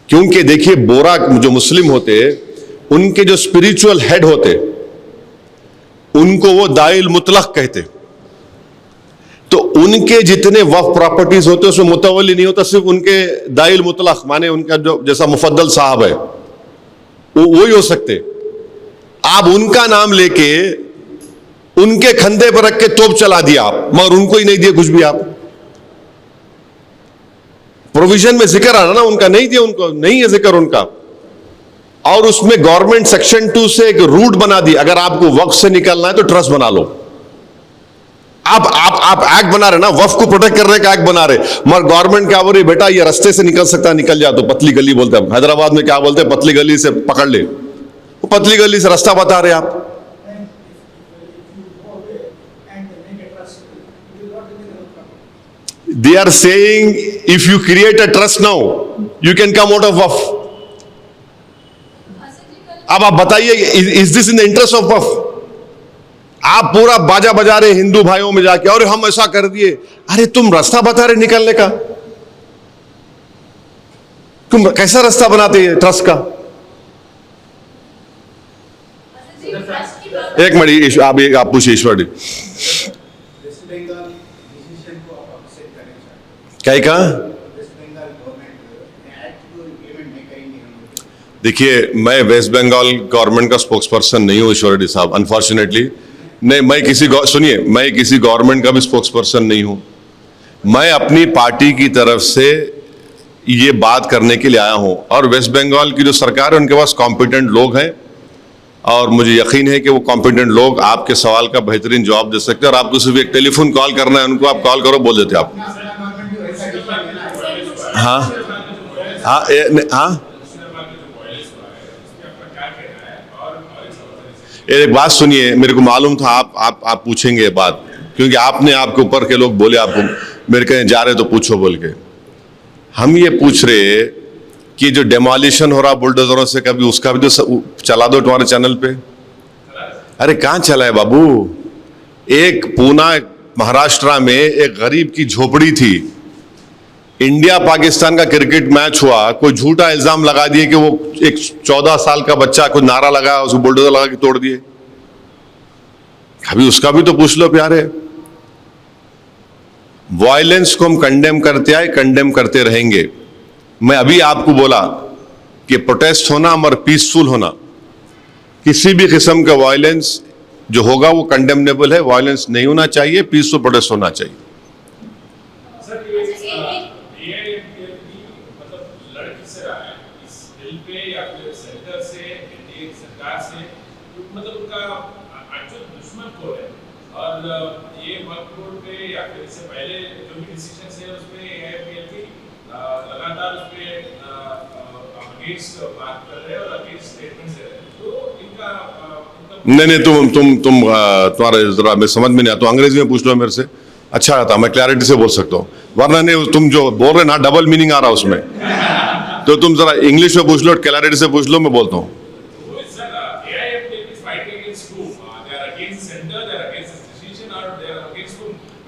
क्योंकि देखिए, बोरा जो मुस्लिम होते, उनके जो स्पिरिचुअल हेड होते, उनको वो दाइल मुतलक कहते। तो उनके जितने वक्फ प्रॉपर्टीज होते उसमें मुतवल्ली नहीं होता, सिर्फ उनके दाइल मुतलक, माने उनका जो जैसा मुफद्दल साहब है वो ही हो सकते। आप उनका नाम लेके उनके कंधे पर रख के तोप चला दिया आप, मगर उनको ही नहीं दिए कुछ भी। आप प्रोविजन में जिक्र आ रहा ना, उनका नहीं दिया, उनको नहीं है जिक्र उनका। और उसमें गवर्नमेंट सेक्शन 2 से एक रूट बना दी, अगर आपको वक्फ से निकलना है तो ट्रस्ट बना लो। आप एक्ट बना रहे ना, वक्फ को प्रोटेक्ट करने का एक्ट बना रहे, मगर गवर्नमेंट क्या बोल रही, बेटा ये रास्ते से निकल सकता, निकल जा। तो पतली गली बोलते हैं, हैदराबाद में क्या बोलते हैं, पतली गली से पकड़ ले। वो पतली गली से रास्ता बता रहे आप। They are saying if you create a trust now, you can come out of waqf. अब आप बताइए, is this in the interest of waqf? आप पूरा बाजा बजा रहे हिंदू भाइयों में जाके, और हम ऐसा कर दिए। अरे तुम रास्ता बता रहे निकलने का, तुम कैसा रास्ता बनाते हैं ट्रस्ट का? एक मिनट, आप पूछिए ईश्वर जी। क्या कहा? देखिए, मैं वेस्ट बंगाल गवर्नमेंट का स्पोक्स पर्सन नहीं हूँ ईश्वर रेड्डी साहब, अनफॉर्चुनेटली। नहीं, मैं सुनिए, मैं किसी गवर्नमेंट का भी स्पोक्स पर्सन नहीं हूँ। मैं अपनी पार्टी की तरफ से ये बात करने के लिए आया हूँ, और वेस्ट बंगाल की जो सरकार है उनके पास कॉम्पिटेंट लोग हैं, और मुझे यकीन है कि वो कॉम्पिटेंट लोग आपके सवाल का बेहतरीन जवाब दे सकते हैं। और आपको सिर्फ एक टेलीफोन कॉल करना है उनको, आप कॉल करो, बोल देते आप। हाँ हाँ हाँ, एक बात सुनिए, मेरे को मालूम था आप पूछेंगे ये बात, क्योंकि आपने आपके ऊपर के लोग बोले आपको, मेरे कहीं जा रहे तो पूछो बोल के। हम ये पूछ रहे कि जो डेमोलिशन हो रहा बुलडोजरों से, कभी उसका भी तो चला दो तुम्हारे चैनल पे। अरे कहाँ चला है बाबू? एक पूना महाराष्ट्र में एक गरीब की झोपड़ी थी, इंडिया पाकिस्तान का क्रिकेट मैच हुआ, कोई झूठा इल्जाम लगा दिए कि वो एक 14 साल का बच्चा कुछ नारा लगाया, उसको बुलडोजर लगा के तोड़ दिए। कभी उसका भी तो पूछ लो प्यारे। वायलेंस को हम कंडेम करते आए, कंडेम करते रहेंगे। मैं अभी आपको बोला कि प्रोटेस्ट होना मगर पीसफुल होना, किसी भी किस्म का वायलेंस जो होगा वो कंडेमनेबल है, वायलेंस नहीं होना चाहिए, पीसफुल प्रोटेस्ट होना चाहिए। नहीं, तुम्हारा जरा मैं समझ में नहीं आता, अंग्रेजी में पूछ लो मेरे से, अच्छा आता, मैं क्लैरिटी से बोल सकता हूँ, वरना नहीं तुम जो बोल रहे ना डबल मीनिंग आ रहा उसमें, तो तुम जरा इंग्लिश में पूछ लो, क्लैरिटी से पूछ लो, मैं बोलता हूँ।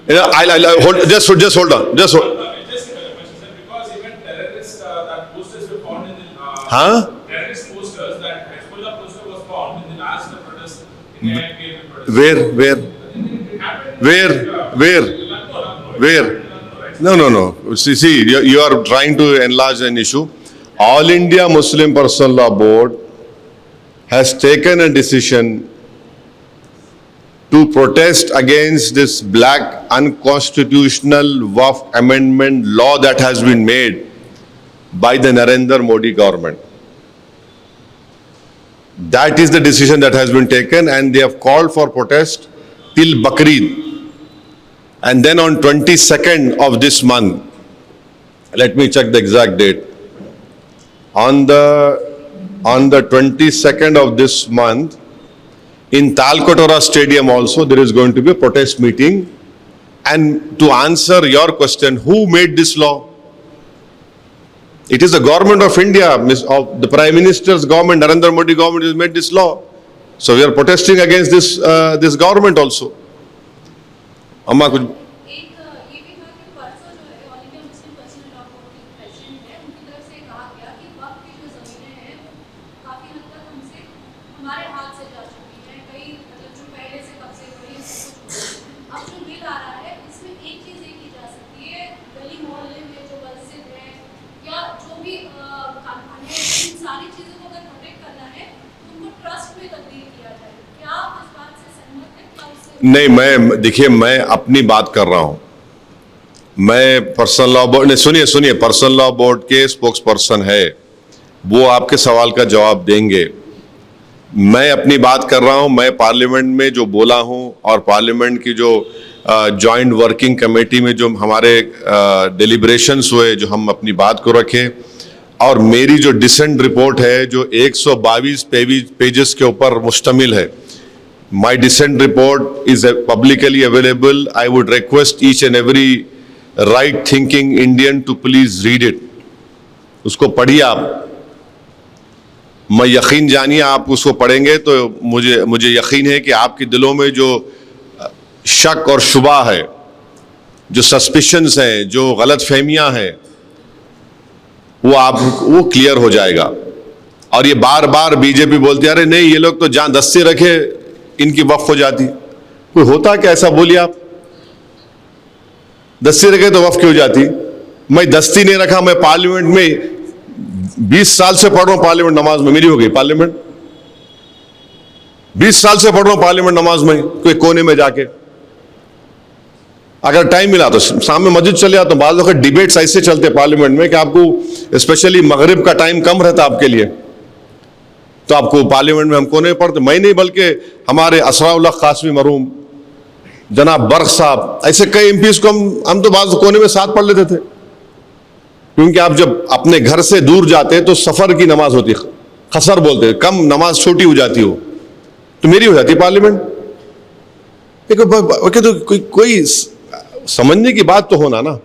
Just hold on. Huh? Where? No. See, you are trying to enlarge an issue. All India Muslim Personal Law Board has taken a decision to protest against this black unconstitutional Waqf amendment law that has been made by the Narendra Modi government. That is the decision that has been taken, and they have called for protest till Bakrid. And then on 22nd of this month, let me check the exact date. On the 22nd of this month, in Talkotora Stadium also, there is going to be a protest meeting. And to answer your question, who made this law? It is the government of India, of the Prime Minister's government, Narendra Modi government has made this law. So we are protesting against this government also. Amma kuch नहीं, मैं अपनी बात कर रहा हूं। मैं personal law board ने सुनिए पर्सनल लॉ बोर्ड के स्पोक्स पर्सन है, वो आपके सवाल का जवाब देंगे। मैं अपनी बात कर रहा हूं, मैं पार्लियामेंट में जो बोला हूं और पार्लियामेंट की जो जॉइंट वर्किंग कमेटी में जो हमारे डिलिब्रेशंस हुए, जो हम अपनी बात को रखे, और मेरी जो डिसेंट रिपोर्ट है जो 122 पेजेस के ऊपर मुश्तमिल है, My dissent report is publicly available. I would request each and every right-thinking Indian to please read it. उसको पढ़िए आप। मैं यकीन जानिए, आप उसको पढ़ेंगे तो मुझे यकीन है कि आपके दिलों में जो शक और शुबा है, जो सस्पिशंस हैं, जो गलत फहमियाँ हैं, वो क्लियर हो जाएगा। और ये बार बार बीजेपी बोलती है, अरे नहीं ये लोग तो जहाँ दस्ते रखे इनकी वक्फ हो जाती। कोई होता क्या ऐसा? बोलिए आप। दस्ती रखे तो वक्फ क्यों हो जाती? मैं दस्ती नहीं रखा, मैं पार्लियामेंट में 20 साल से पढ़ रहा हूं, पार्लियामेंट नमाज में मेरी हो गई। पार्लियामेंट 20 साल से पढ़ रहा हूं पार्लियामेंट नमाज में, कोई कोने में जाके। अगर टाइम मिला तो सामने मस्जिद चले जाता हूं। बाद वक्त डिबेट्स ऐसे चलते पार्लियामेंट में कि आपको स्पेशली मगरिब का टाइम कम रहता आपके लिए, तो आपको पार्लियामेंट में हमको नहीं पढ़ते। मैं नहीं, बल्कि हमारे असराउल्लाह कासमी मरहूम, जनाब बर्क साहब, ऐसे कई एमपीज को हम तो बाद कोने में साथ पढ़ लेते थे। क्योंकि आप जब अपने घर से दूर जाते तो सफर की नमाज होती, खसर बोलते, कम नमाज छोटी हो जाती हो, तो मेरी हो जाती पार्लियामेंट। तो कोई समझने की बात तो होना ना।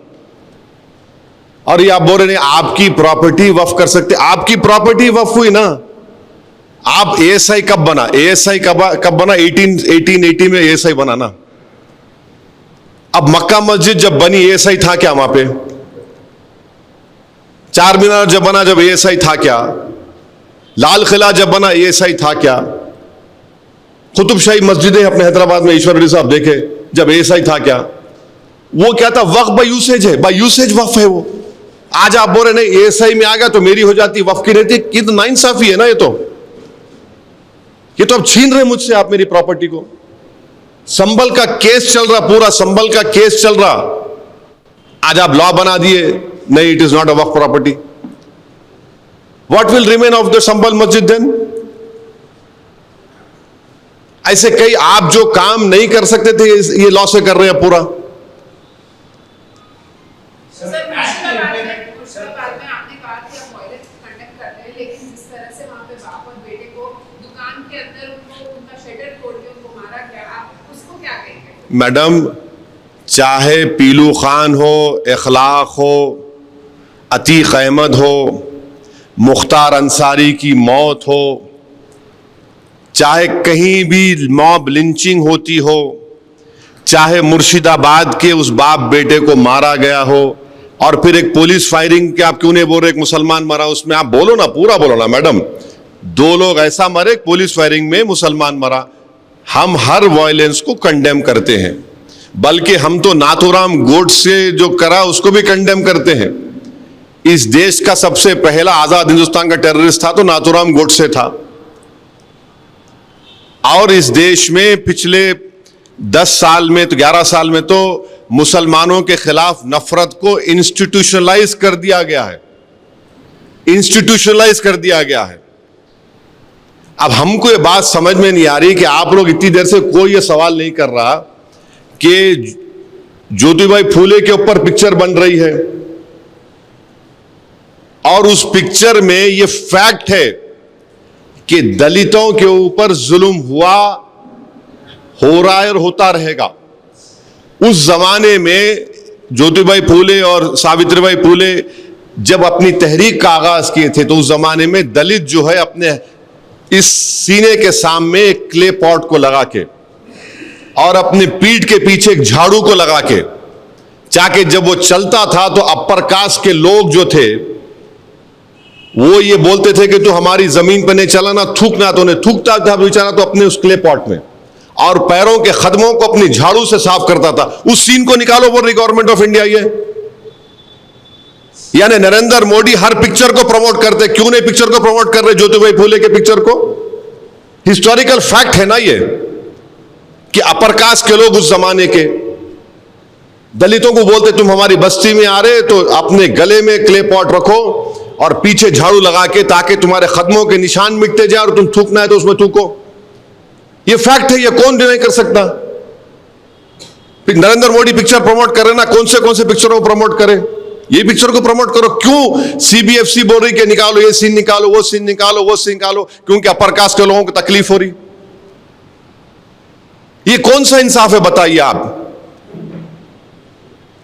और ये आप बोल रहे हैं आपकी प्रॉपर्टी वक्फ कर सकते, आपकी प्रॉपर्टी वक्फ हुई ना। आप एएसआई कब बना? एएसआई कब बना? 1880 में एएसआई बना ना। अब मक्का मस्जिद जब बनी एएसआई था क्या वहां पे? चार मीनार जब बना जब एएसआई था क्या? लाल किला जब बना एएसआई था क्या? कुतुबशाही मस्जिदें अपने हैदराबाद में ईश्वर रेड्डी साहब देखे जब एएसआई था क्या? वो क्या था? वक्फ बाय यूसेज है, बाय यूसेज वक्फ है वो। आज आप बोल रहे नहीं एएसआई में आ गया तो मेरी हो जाती, वक्फ की रहती। ये तो नाइंसाफी है ना। ये तो अब छीन रहे मुझसे आप मेरी प्रॉपर्टी को। संभल का केस चल रहा, पूरा संभल का केस चल रहा। आज आप लॉ बना दिए नहीं, it is not a Waqf property. What will remain of the Sambhal Masjid then? ऐसे कई आप जो काम नहीं कर सकते थे ये लॉ से कर रहे हैं पूरा। मैडम, चाहे पीलू खान हो, इखलाक हो, अतीक अहमद हो, मुख्तार अंसारी की मौत हो, चाहे कहीं भी मॉब लिंचिंग होती हो, चाहे मुर्शिदाबाद के उस बाप बेटे को मारा गया हो, और फिर एक पुलिस फायरिंग के आप क्यों नहीं बोल रहे एक मुसलमान मरा उसमें? आप बोलो ना, पूरा बोलो ना मैडम। दो लोग ऐसा मरे, पुलिस फायरिंग में मुसलमान मरा। हम हर वायलेंस को कंडेम करते हैं, बल्कि हम तो नाथूराम गोडसे जो करा उसको भी कंडेम करते हैं। इस देश का सबसे पहला आजाद हिंदुस्तान का टेररिस्ट था तो नाथूराम गोडसे था। और इस देश में पिछले 10 साल में तो 11 साल में तो मुसलमानों के खिलाफ नफरत को इंस्टीट्यूशनलाइज कर दिया गया है, इंस्टीट्यूशनलाइज कर दिया गया है। अब हमको ये बात समझ में नहीं आ रही कि आप लोग इतनी देर से कोई ये सवाल नहीं कर रहा कि ज्योतिबाई फूले के ऊपर पिक्चर बन रही है और उस पिक्चर में ये फैक्ट है कि दलितों के ऊपर जुल्म हुआ, हो रहा है और होता रहेगा। उस जमाने में ज्योतिबाई फूले और सावित्रीबाई फूले जब अपनी तहरीक का आगाज किए थे तो उस जमाने में दलित जो है अपने इस सीने के सामने एक क्ले पॉट को लगा के और अपने पीठ के पीछे एक झाड़ू को लगा के, चाके जब वो चलता था तो अपर कास्ट के लोग जो थे वो ये बोलते थे कि तू हमारी जमीन पर नहीं चला ना, थूकना। तो उन्हें थूकता था बेचारा तो अपने उस क्ले पॉट में, और पैरों के खदमों को अपनी झाड़ू से साफ करता था। उस सीन को निकालो, बोल रही गवर्नमेंट ऑफ इंडिया ये। यानी नरेंद्र मोदी हर पिक्चर को प्रमोट करते, क्यों नहीं पिक्चर को प्रमोट कर रहे ज्योतिबाई फूले के पिक्चर को? हिस्टोरिकल फैक्ट है ना ये कि अपर कास्ट के लोग उस जमाने के दलितों को बोलते तुम हमारी बस्ती में आ रहे तो अपने गले में क्ले पॉट रखो और पीछे झाड़ू लगा के, ताकि तुम्हारे कदमों के निशान मिटते जाए और तुम थूकना है तो उसमें थूको। ये फैक्ट है, ये कौन डिनाई कर सकता? नरेंद्र मोदी पिक्चर प्रमोट करे ना, कौन से पिक्चरों को प्रमोट करे? ये पिक्चर को प्रमोट करो। क्यों सीबीएफसी बोल रही कि निकालो ये सीन, निकालो वो सीन, निकालो वो सीन निकालो? क्योंकि अपर कास्ट के लोगों को तकलीफ हो रही। ये कौन सा इंसाफ है बताइए आप?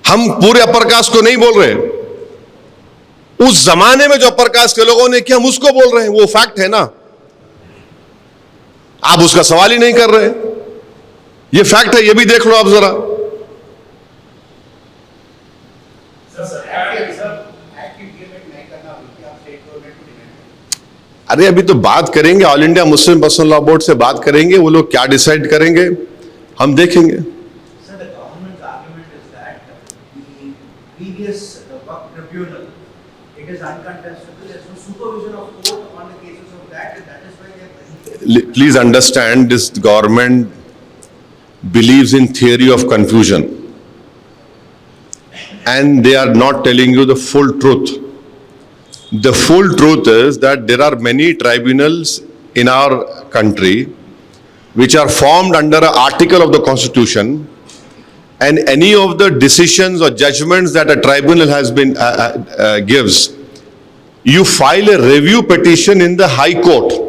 हम पूरे अपर कास्ट को नहीं बोल रहे, उस जमाने में जो अपर कास्ट के लोगों ने किया हम उसको बोल रहे हैं, वो फैक्ट है ना। आप उसका सवाल ही नहीं कर रहे। ये फैक्ट है, ये भी देख लो आप जरा। अरे अभी तो बात करेंगे, all India Muslim personal law board से बात करेंगे, वो लोग क्या डिसाइड करेंगे हम देखेंगे। Please understand, this government believes in theory of confusion and they are not telling you the full truth. The full truth is that there are many tribunals in our country which are formed under an article of the Constitution, and any of the decisions or judgments that a tribunal has been gives, you file a review petition in the High Court,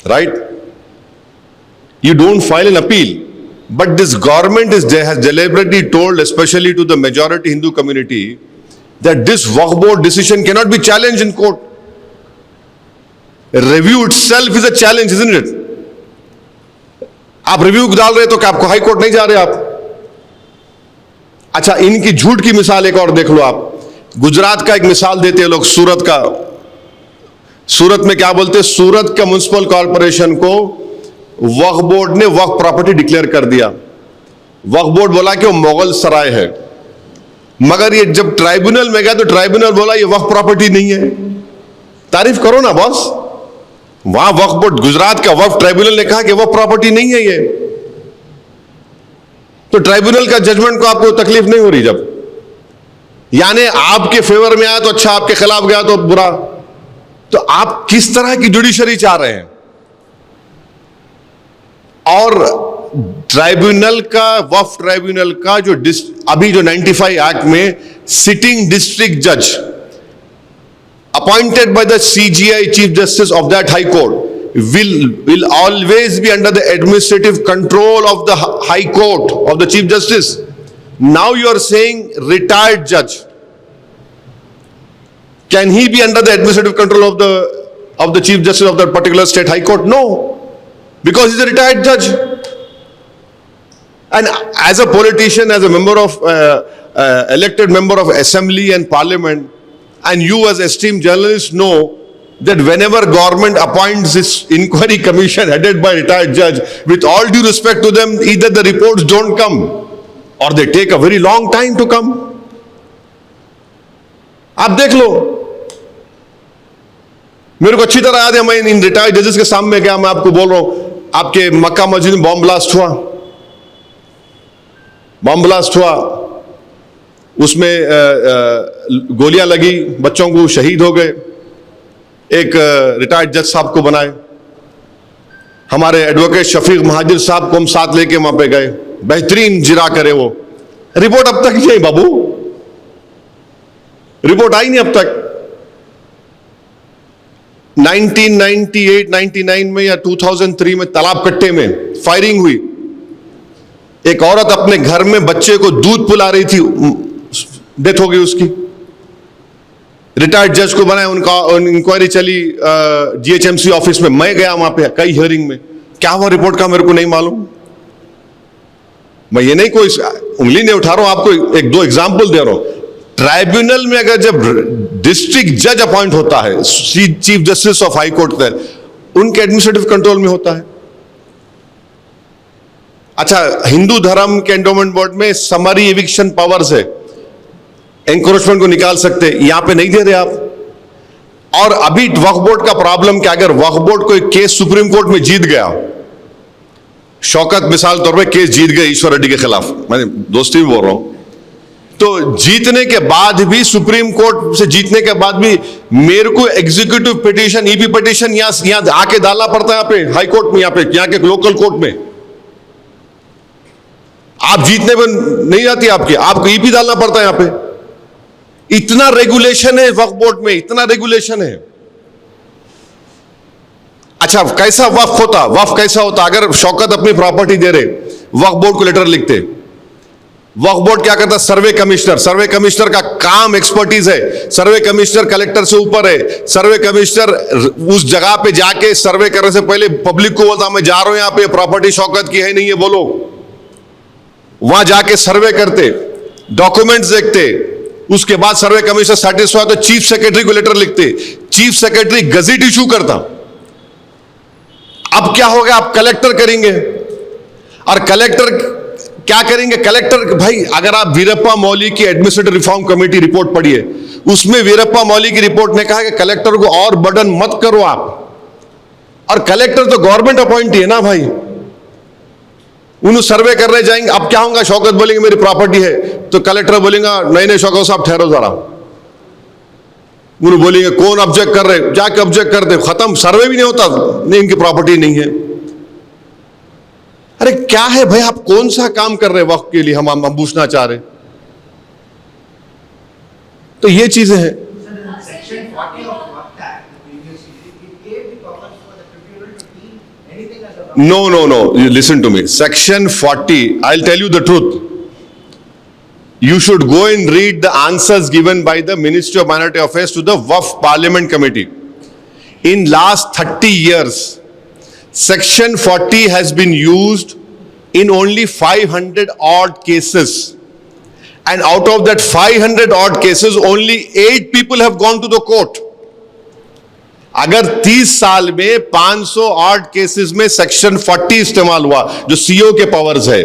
right? you don't file an appeal. But this government has deliberately told, especially to the majority Hindu community, that this Waqf board decision cannot be challenged in court. Review itself is a challenge, isn't it? आप review डाल रहे तो क्या आपको high court नहीं जा रहे आप? अच्छा, इनकी झूठ की मिसाल एक और देख लो आप। गुजरात का एक मिसाल देते हैं लोग, सूरत का। सूरत में क्या बोलते हैं? सूरत का म्युनिसिपल कॉर्पोरेशन को वक्फ बोर्ड ने वक्फ प्रॉपर्टी डिक्लेयर कर दिया। वक्फ बोर्ड बोला कि वो मुगल सराय है, मगर ये जब ट्राइब्यूनल में गया तो ट्राइब्यूनल बोला ये वक्फ प्रॉपर्टी नहीं है। तारीफ करो ना बॉस। वहां वक्फ बोर्ड, गुजरात का वक्फ ट्राइब्यूनल ने कहा कि वक्फ प्रॉपर्टी नहीं है ये, तो ट्राइब्यूनल का जजमेंट को आपको तकलीफ नहीं हो रही। जब यानी आपके फेवर में आया तो अच्छा, आपके खिलाफ गया तो बुरा। तो आप किस तरह की जुडिशरी चाह रहे हैं? और ट्राइब्यूनल का, वक्फ ट्राइब्यूनल का जो अभी जो 95 एक्ट में सिटिंग डिस्ट्रिक्ट जज appointed by the CGI Chief Justice of that High Court will always be under the administrative control of the High Court of the Chief Justice. Now you are saying retired judge. Can he be under the administrative control of the Chief Justice of that particular state High Court? No, because he's a retired judge. And as a politician, as a member of elected member of Assembly and Parliament, and you as esteemed journalists know that whenever government appoints this inquiry commission headed by retired judge, with all due respect to them, either the reports don't come or they take a very long time to come. आप देख लो, मेरे को अच्छी तरह याद है, मैं इन retired जजेस के सामने गया, मैं आपको बोल रहा हूं, आपके मक्का मस्जिद में बॉम्ब ब्लास्ट हुआ, उसमें गोलियां लगी, बच्चों को शहीद हो गए, एक रिटायर्ड जज साहब को बनाए, हमारे एडवोकेट शफीक महाजिर साहब को हम साथ लेके वहां पे गए, बेहतरीन जिरा करे वो। रिपोर्ट अब तक नहीं बाबू, रिपोर्ट आई नहीं अब तक। 1998-99 में या 2003 में तालाब कट्टे में फायरिंग हुई, एक औरत अपने घर में बच्चे को दूध पिला रही थी, डेथ हो गई उसकी। रिटायर्ड जज को बनाया, उनका इंक्वायरी चली जीएचएमसी ऑफिस में, मैं गया वहां पे कई हियरिंग में, क्या हुआ रिपोर्ट का मेरे को नहीं मालूम। मैं ये नहीं कोई उंगली नहीं उठा रहा हूं, आपको एक दो एग्जाम्पल दे रहा हूं। ट्राइब्यूनल में अगर जब डिस्ट्रिक्ट जज अपॉइंट होता है, chief justice of high court, उनके एडमिनिस्ट्रेटिव कंट्रोल में होता है। अच्छा, हिंदू धर्म के एंडोमेंट बोर्ड में समरी एविक्शन पावर्स है, एंक्रोचमेंट को निकाल सकते, यहां पे नहीं दे रहे आप। और अभी वक्फ बोर्ड का प्रॉब्लम क्या, अगर वक्फ बोर्ड कोई केस सुप्रीम कोर्ट में जीत गया, शौकत मिसाल तौर पे केस जीत गए ईश्वर रेड्डी के खिलाफ, मैं दोस्ती भी बोल रहा हूं, तो जीतने के बाद भी, सुप्रीम कोर्ट से जीतने के बाद भी मेरे को एग्जीक्यूटिव पिटीशन, ईपी पिटीशन यहां आके डालना पड़ता है, यहाँ पे हाई कोर्ट में, यहाँ के लोकल कोर्ट में। आप जीतने में नहीं जाती आपको ईपी डालना पड़ता है यहां पे। इतना रेगुलेशन है वक्फ बोर्ड में, इतना रेगुलेशन है। अच्छा, कैसा वक्फ कैसा होता? अगर शौकत अपनी प्रॉपर्टी दे रहे, वक्फ बोर्ड को लेटर लिखते, वक्फ बोर्ड क्या करता? सर्वे कमिश्नर का काम एक्सपर्टीज है, सर्वे कमिश्नर कलेक्टर से ऊपर है। सर्वे कमिश्नर उस जगह पे जाके सर्वे करने से पहले पब्लिक को बोलता, मैं जा रहा हूं यहां पे, प्रॉपर्टी शौकत की है नहीं है बोलो। वहां जाके सर्वे करते, डॉक्यूमेंट्स देखते, उसके बाद सर्वे कमिश्नर सेटिस्फाई तो चीफ सेक्रेटरी को लेटर लिखते, चीफ सेक्रेटरी गजट इशू करता। अब क्या हो गया? आप कलेक्टर करेंगे, और कलेक्टर क्या करेंगे? कलेक्टर भाई, अगर आप वीरप्पा मौली की एडमिनिस्ट्रेटिव रिफॉर्म कमेटी रिपोर्ट पढ़िए, उसमें वीरप्पा मौली की रिपोर्ट ने कहा कि कलेक्टर को और बर्डन मत करो आप। और कलेक्टर तो गवर्नमेंट अपॉइंटी है ना भाई, उन्हें सर्वे करने जाएंगे। अब क्या होगा? शौकत बोलेंगे मेरी प्रॉपर्टी है, तो कलेक्टर बोलेगा नहीं शौकत साहब ठहरो जरा। उन्हें बोलेंगे कौन ऑब्जेक्ट कर रहे, जाके ऑब्जेक्ट कर दे, खत्म, सर्वे भी नहीं होता, नहीं इनकी प्रॉपर्टी नहीं है। अरे क्या है भाई, आप कौन सा काम कर रहे वक्त के लिए, हम पूछना चाह रहे। तो ये चीजें हैं। No. You listen to me. Section 40, I'll tell you the truth. You should go and read the answers given by the Ministry of Minority Affairs to the Waqf Parliament Committee. In last 30 years, Section 40 has been used in only 500 odd cases. And out of that 500 odd cases, only 8 people have gone to the court. अगर 30 साल में 500 odd cases में section 40 इस्तेमाल हुआ, जो CO के powers है,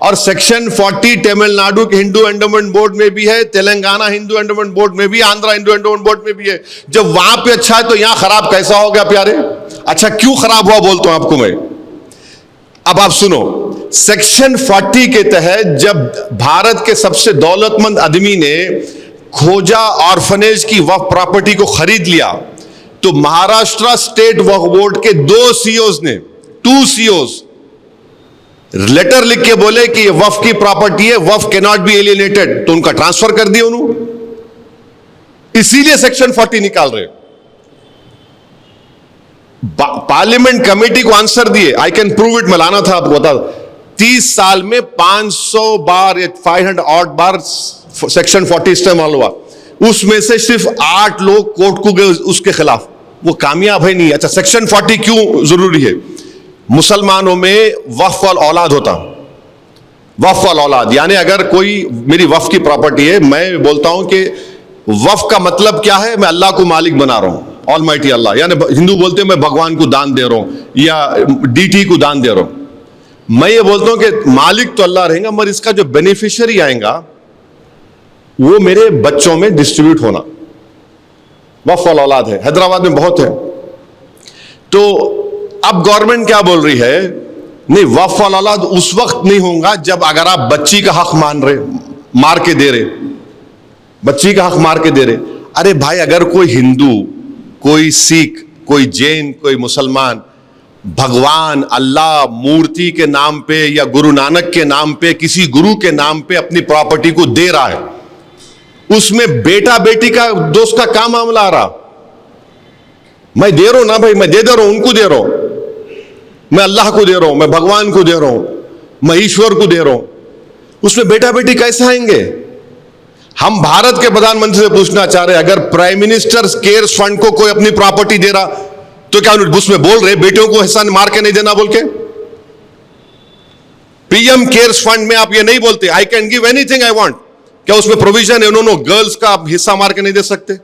और सेक्शन 40 तमिलनाडु के हिंदू एंडोमेंट बोर्ड में भी है, तेलंगाना हिंदू एंडोमेंट बोर्ड में भी, आंध्रा हिंदू एंडोमेंट बोर्ड में भी है। जब वहां पे अच्छा है तो यहां खराब कैसा हो गया प्यारे? अच्छा क्यों खराब हुआ बोलता हूं आपको मैं। अब आप सुनो, सेक्शन 40 के तहत जब भारत के सबसे दौलतमंद आदमी ने खोजा ऑर्फनेज की वक्फ प्रॉपर्टी को खरीद लिया, तो महाराष्ट्र स्टेट वक्फ बोर्ड के 2 सीओज ने 2 सीओज लेटर लिख के बोले कि ये वक्फ की प्रॉपर्टी है, वक्फ कैन नॉट बी एलियनेटेड, तो उनका ट्रांसफर कर दिया उन्होंने। इसीलिए सेक्शन 40 निकाल रहे। पार्लियामेंट कमेटी को आंसर दिए, आई कैन प्रूव इट, मैं लाना था आपको बता। 30 साल में 500 बार या 500 ऑड बार सेक्शन 40 इस्तेमाल हुआ, उसमें से सिर्फ 8 लोग कोर्ट को गए उसके खिलाफ, वो कामयाब है नहीं। अच्छा सेक्शन 40 क्यों जरूरी है? मुसलमानों में वक्फ वाल औलाद होता, वक्फ वाल औलाद यानी अगर कोई मेरी वक्फ की प्रॉपर्टी है, मैं बोलता हूं कि वक्फ का मतलब क्या है? मैं अल्लाह को मालिक बना रहा हूं, ऑलमाइटी अल्लाह, यानी हिंदू बोलते हैं मैं भगवान को दान दे रहा हूं या डीटी को दान दे रहा हूं। मैं ये बोलता हूं कि मालिक तो अल्लाह रहेगा, मगर इसका जो बेनिफिशियरी आएगा वो मेरे बच्चों में डिस्ट्रीब्यूट होना। वक्फ वाल औलाद है, हैदराबाद में बहुत है। तो अब गवर्नमेंट क्या बोल रही है? नहीं, वक्फ वाल औलाद उस वक्त नहीं होगा जब अगर आप बच्ची का हक मान रहे, मार के दे रहे, बच्ची का हक मार के दे रहे। अरे भाई, अगर कोई हिंदू, कोई सिख, कोई जैन, कोई मुसलमान भगवान अल्लाह मूर्ति के नाम पे या गुरु नानक के नाम पे, किसी गुरु के नाम पे अपनी प्रॉपर्टी को दे रहा है, उसमें बेटा बेटी का दोस्त का क्या मामला आ रहा? मैं दे रहा हूं ना भाई, मैं दे रहा हूं, उनको दे रहा हूं, मैं अल्लाह को दे रहा हूं, मैं भगवान को दे रहा हूं, मैं ईश्वर को दे रहा हूं, उसमें बेटा बेटी कैसे आएंगे? हम भारत के प्रधानमंत्री से पूछना चाह रहे हैं, अगर प्राइम मिनिस्टर केयर्स फंड को कोई अपनी प्रॉपर्टी दे रहा तो क्या उसमें बोल रहे बेटियों को हिस्सा मार के नहीं देना बोल के? पीएम केयर्स फंड में आप ये नहीं बोलते I can give anything I want, क्या उसमें प्रोविजन है उन्होंने गर्ल्स का हिस्सा मार के नहीं दे सकते?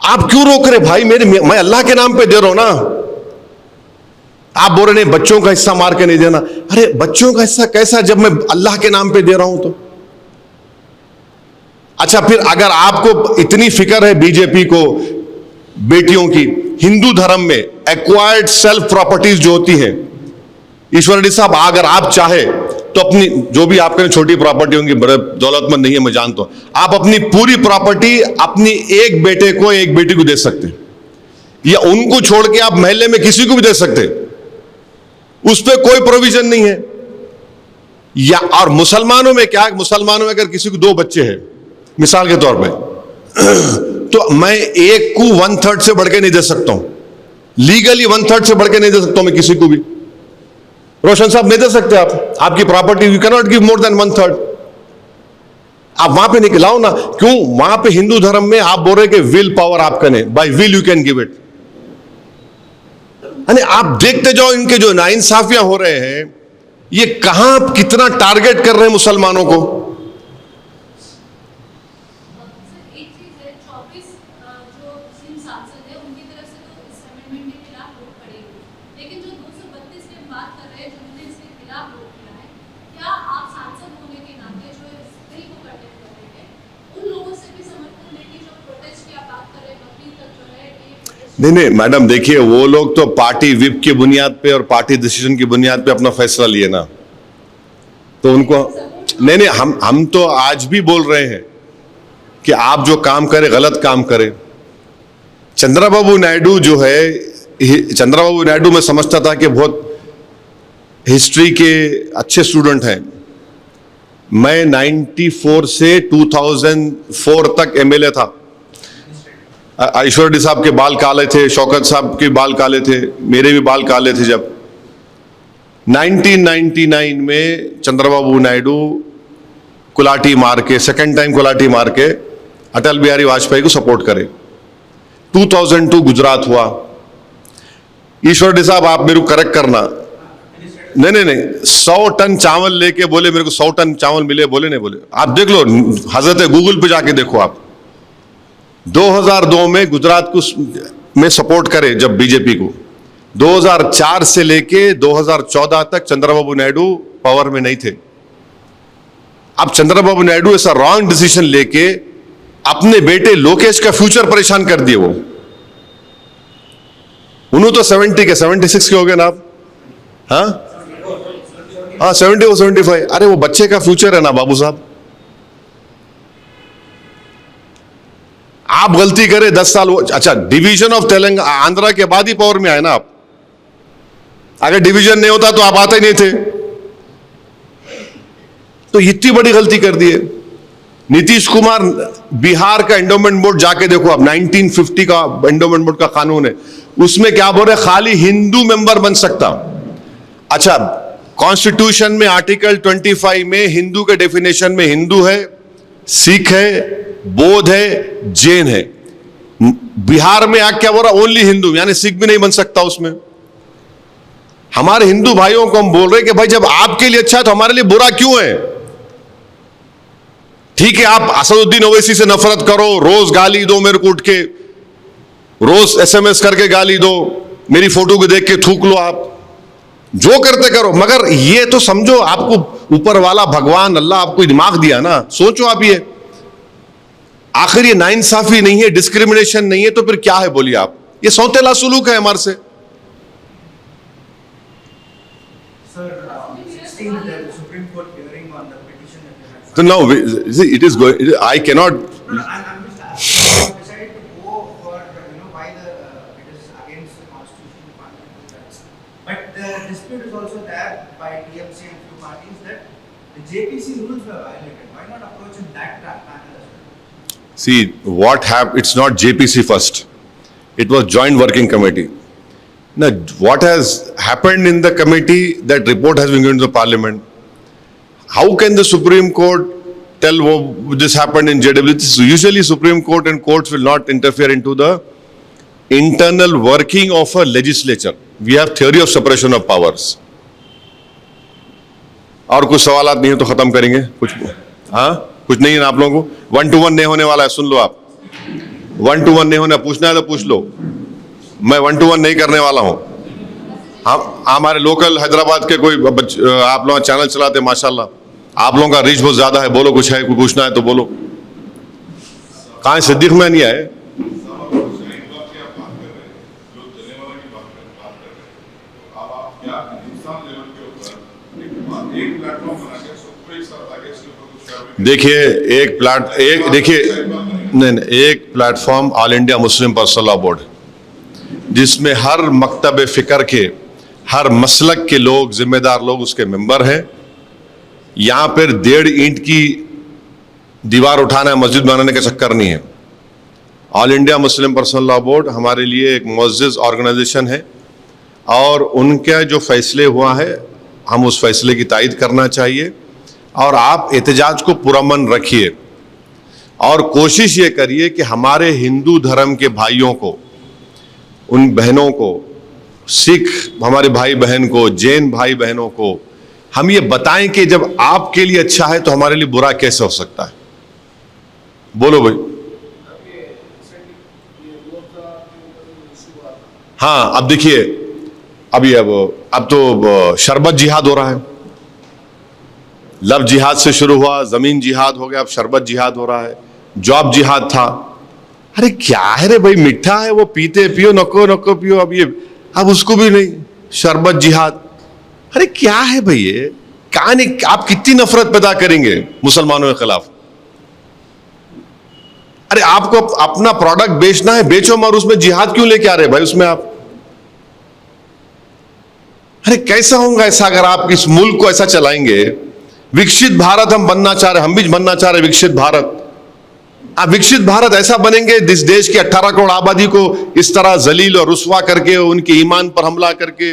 आप क्यों रोक रहे भाई? मैं अल्लाह के नाम पे दे रहा हूं ना, आप बोल रहे नहीं बच्चों का हिस्सा मार के नहीं देना। अरे बच्चों का हिस्सा कैसा जब मैं अल्लाह के नाम पे दे रहा हूं तो? अच्छा फिर अगर आपको इतनी फिक्र है बीजेपी को बेटियों की, हिंदू धर्म में एक्वायर्ड सेल्फ प्रॉपर्टीज जो होती हैं, ईश्वर रेड्डी साहब अगर आप चाहे तो अपनी जो भी आपके छोटी प्रॉपर्टी होंगी, बड़े दौलतमंद नहीं है मैं जानता हूं, आप अपनी पूरी प्रॉपर्टी अपनी एक बेटे को एक बेटी को दे सकते, या उनको छोड़ के आप महल्ले में किसी को भी दे सकते, उस पर कोई प्रोविजन नहीं है। या और मुसलमानों में क्या, मुसलमानों में अगर किसी को 2 बच्चे हैं मिसाल के तौर पे, तो मैं एक को 1/3 से बढ़ के नहीं दे सकता हूं, लीगली 1/3 से बढ़ के नहीं दे सकता हूं मैं किसी को भी। रोशन साहब नहीं दे सकते आप, आपकी property you can not give more than 1/3। आप वहां पे निकलाओ ना, क्यों? वहां पे हिंदू धर्म में आप बोल रहे कि विल पावर आपका नहीं, by will you can give it. आप देखते जाओ इनके जो नाइंसाफियां हो रहे हैं, ये कहां कितना टारगेट कर रहे हैं मुसलमानों को। नहीं मैडम, देखिए वो लोग तो पार्टी विप की बुनियाद पे और पार्टी डिसीजन की बुनियाद पे अपना फैसला लिए ना, तो उनको नहीं हम तो आज भी बोल रहे हैं कि आप जो काम करें गलत काम करें। चंद्रबाबू नायडू जो है, चंद्रबाबू नायडू मैं समझता था कि बहुत हिस्ट्री के अच्छे स्टूडेंट हैं। मैं 94 से 2004 तक एमएलए था। ईश्वर रेड्डी साहब के बाल काले थे, शौकत साहब के बाल काले थे, मेरे भी बाल काले थे जब 1999 में चंद्रबाबू नायडू कुलाटी मार के, सेकेंड टाइम कुलाटी मार के अटल बिहारी वाजपेयी को सपोर्ट करे। 2002 गुजरात हुआ। ईश्वर रेड्डी साहब आप मेरे को करेक्ट करना, नहीं 100 टन चावल लेके बोले मेरे को 100 टन चावल मिले, बोले नहीं बोले, आप देख लो, हजरत गूगल पे जाके देखो आप। 2002 में गुजरात को में सपोर्ट करे जब बीजेपी को, 2004 से लेके 2014 तक चंद्रबाबू नायडू पावर में नहीं थे। अब चंद्रबाबू नायडू ऐसा रॉन्ग डिसीजन लेके अपने बेटे लोकेश का फ्यूचर परेशान कर दिए। वो उन्होंने तो 70 के 76 के हो गए ना आप, हाँ 70 और 75। अरे वो बच्चे का फ्यूचर है ना बाबू साहब। आप गलती करें 10 साल, अच्छा डिवीजन ऑफ तेलंगाना आंध्रा के बाद ही पावर में आए ना आप। अगर डिवीजन नहीं होता तो आप आते ही नहीं थे। तो इतनी बड़ी गलती कर दी है। नीतीश कुमार, बिहार का एंडोमेंट बोर्ड जाके देखो आप, 1950 का एंडोमेंट बोर्ड का कानून है, उसमें क्या बोल रहे, खाली हिंदू मेंबर बन सकता। अच्छा, कॉन्स्टिट्यूशन में आर्टिकल 25 में हिंदू के डेफिनेशन में हिंदू है, सिख है, बौद्ध है, जैन है। बिहार में आके क्या बोल रहा, ओनली हिंदू, यानी सिख भी नहीं बन सकता उसमें। हमारे हिंदू भाइयों को हम बोल रहे कि भाई जब आपके लिए अच्छा है तो हमारे लिए बुरा क्यों है? ठीक है, आप असदुद्दीन ओवैसी से नफरत करो, रोज गाली दो मेरे को उठ के, रोज SMS करके गाली दो, मेरी फोटो को देख के थूक लो, आप जो करते करो, मगर ये तो समझो आपको ऊपर वाला भगवान अल्लाह आपको दिमाग दिया ना, सोचो आप ये आखिर ये नाइंसाफी नहीं है, डिस्क्रिमिनेशन नहीं है, तो फिर क्या है बोलिए आप? ये सौतेला सुलूक है हमारे से। So now, see, it is going. I cannot. No, I'm just asking. Decided to go for why it is against the constitution parliament. But the dispute is also there by TMC and few parties that the JPC rules were violated. Why not approach in that panel as well? See what happened. It's not JPC first. It was Joint Working Committee. Now, what has happened in the committee? That report has been given to the parliament. How can the Supreme Court tell this happened in JWC? Usually Supreme Court and courts will not interfere into the internal working of a legislature. We have theory of separation of powers. और कुछ सवालात नहीं है तो खत्म करेंगे। कुछ हाँ, कुछ नहीं है ना आप लोगों को? 1 to 1 नहीं होने वाला है, सुन लो आप। 1 to 1 नहीं होना, पूछना है तो पूछ लो। मैं 1 to 1 नहीं करने वाला हूँ। हम हमारे लोकल हैदराबाद के कोई आप लोग चैनल चलाते माशाल्लाह, आप लोगों का रीच बहुत ज्यादा है, बोलो कुछ है, कुछ पूछना है तो बोलो। कहाँ सिद्दीक में नहीं आए? देखिए एक platform all India Muslim personal law board, जिसमें हर मकतब फिक्र के, हर मसलक के लोग, जिम्मेदार लोग उसके मेंबर हैं। यहाँ पर 1.5 ईंट की दीवार उठाना है, मस्जिद बनाने का चक्कर नहीं है। All India Muslim personal law board हमारे लिए एक मुअज़्ज़ज़ ऑर्गेनाइजेशन है और उनका जो फैसले हुआ है हम उस फैसले की तायद करना चाहिए। और आप एहतजाज को पुरअमन रखिए और कोशिश ये करिए कि हमारे हिंदू धर्म के भाइयों को, उन बहनों को, सिख हमारे भाई बहन को, जैन भाई बहनों को हम ये बताएं कि जब आपके लिए अच्छा है तो हमारे लिए बुरा कैसे हो सकता है? बोलो भाई। हाँ, अब देखिए, अब तो शरबत जिहाद हो रहा है। लव जिहाद से शुरू हुआ, जमीन जिहाद हो गया, अब शरबत जिहाद हो रहा है। जॉब जिहाद था। अरे क्या है रे भाई, मीठा है वो, पीते पियो, नको नको पियो। अब उसको भी नहीं, शरबत जिहाद। अरे क्या है भाई ये? कहानी, आप कितनी नफरत पैदा करेंगे मुसलमानों के खिलाफ? अरे आपको अपना प्रोडक्ट बेचना है, बेचो, मगर उसमें जिहाद क्यों लेके आ रहे भाई उसमें आप? अरे कैसा होगा ऐसा अगर आप इस मुल्क को ऐसा चलाएंगे? विकसित भारत हम बनना चाह रहे, हम भी बनना चाह रहे विकसित भारत। आप विकसित भारत ऐसा बनेंगे इस देश की 18 करोड़ आबादी को इस तरह जलील और रुस्वा करके, उनके ईमान पर हमला करके,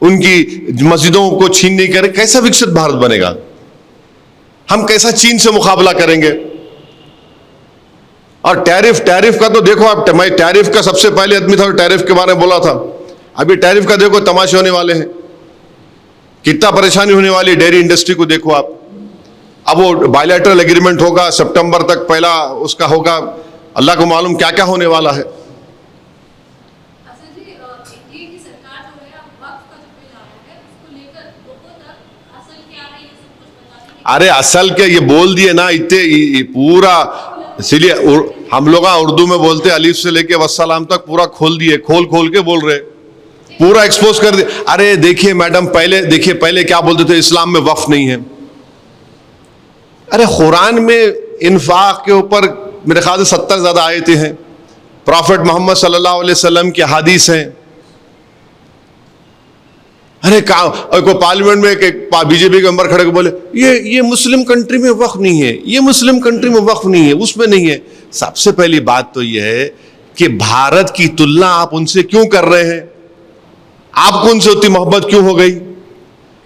उनकी मस्जिदों को छीन नहीं करें, कैसा विकसित भारत बनेगा? हम कैसा चीन से मुकाबला करेंगे? और टैरिफ का तो देखो आप, मैं टैरिफ का सबसे पहले आदमी था, टैरिफ के बारे में बोला था। अभी टैरिफ का देखो तमाशे होने वाले हैं, कितना परेशानी होने वाली है डेयरी इंडस्ट्री को देखो आप। अब वो बायलैटरल एग्रीमेंट होगा, सितंबर तक पहला उसका होगा, अल्लाह को मालूम क्या क्या होने वाला है। अरे असल के ये बोल दिए ना इतने पूरा, इसीलिए हम लोग उर्दू में बोलते अलीफ से लेके वस्सलाम तक पूरा खोल दिए, खोल खोल के बोल रहे, पूरा एक्सपोज कर दिए। अरे देखिए मैडम, पहले क्या बोलते थे, इस्लाम में वक्फ नहीं है। अरे कुरान में इन्फाक के ऊपर मेरे ख्याल से 70 ज्यादा आयतें हैं, प्रॉफेट मोहम्मद सल्लल्लाहु अलैहि वसल्लम की हदीस हैं। अरे को पार्लियामेंट में एक बीजेपी के मेंबर खड़े को बोले ये मुस्लिम कंट्री में वक्फ नहीं है, ये मुस्लिम कंट्री में वक्फ नहीं है, उसमें नहीं है। सबसे पहली बात तो यह है कि भारत की तुलना आप उनसे क्यों कर रहे हैं? आपको उनसे उतनी मोहब्बत क्यों हो गई?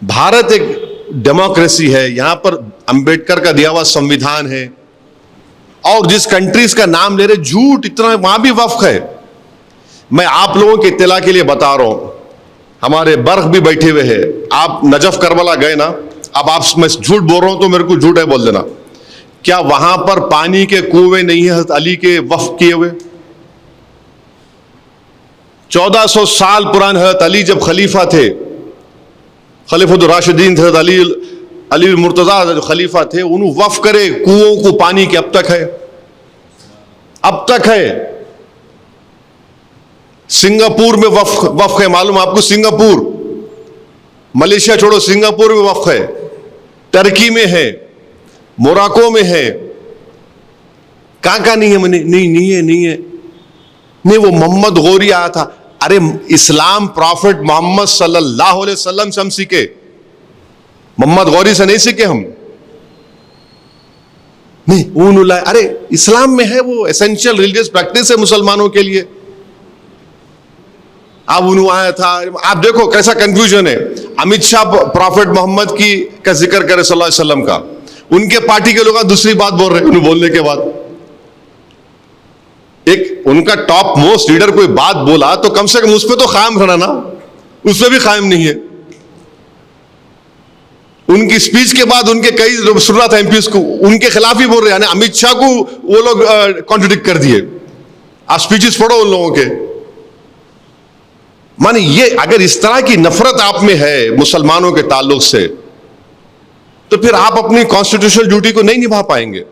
भारत एक डेमोक्रेसी है, यहां पर अंबेडकर का दिया हुआ संविधान है, और जिस कंट्रीज का नाम ले रहे झूठ इतना, वहां भी वक्फ है। मैं आप लोगों के इत्तला के लिए बता रहा हूं, हमारे बर्ख भी बैठे हुए हैं, आप नजफ करबला गए ना, अब आप, मैं झूठ बोल रहा हूं तो मेरे को झूठ है बोल देना, क्या वहां पर पानी के कुएं नहीं है हज़रत अली के वक्फ किए हुए? 1400 साल पुराने हज़रत अली जब खलीफा थे, खलीफतुर राशिदीन थे, अली मुर्तजा जो खलीफा थे, उन्होंने वक्फ करे कुओं को पानी के, अब तक है, अब तक है। सिंगापुर में वक्फ है, मालूम आपको? सिंगापुर, मलेशिया छोड़ो, सिंगापुर में वक्फ है, टर्की में है, मोराको में है, कहां नहीं है? नहीं है। वो मोहम्मद गौरी आया था। अरे इस्लाम प्रॉफिट मोहम्मद सल्लल्लाहु अलैहि वसल्लम से हम सीखे, मोहम्मद गौरी से नहीं सीखे हम। नहीं अरे इस्लाम में है, वो एसेंशियल रिलीजियस प्रैक्टिस है मुसलमानों के लिए। अब उन्होंने आया था, आप देखो कैसा कंफ्यूजन है। अमित शाह प्रॉफिट मोहम्मद की का जिक्र करे सल्लल्लाहु अलैहि वसल्लम का, उनके पार्टी के लोग दूसरी बात बोल रहे हैं उन्हें बोलने के बाद। एक उनका टॉप मोस्ट लीडर कोई बात बोला तो कम से कम उस पर तो कायम रहना ना, उसमें भी कायम नहीं है। उनकी स्पीच के बाद उनके कई सुन रहा था एमपीएस को, उनके खिलाफ ही बोल रहे हैं, अमित शाह को वो लोग कॉन्ट्रडिक्ट कर दिए। आप स्पीचेस पढ़ो उन लोगों के। माने ये अगर इस तरह की नफरत आप में है मुसलमानों के ताल्लुक से, तो फिर आप अपनी कॉन्स्टिट्यूशनल ड्यूटी को नहीं निभा पाएंगे।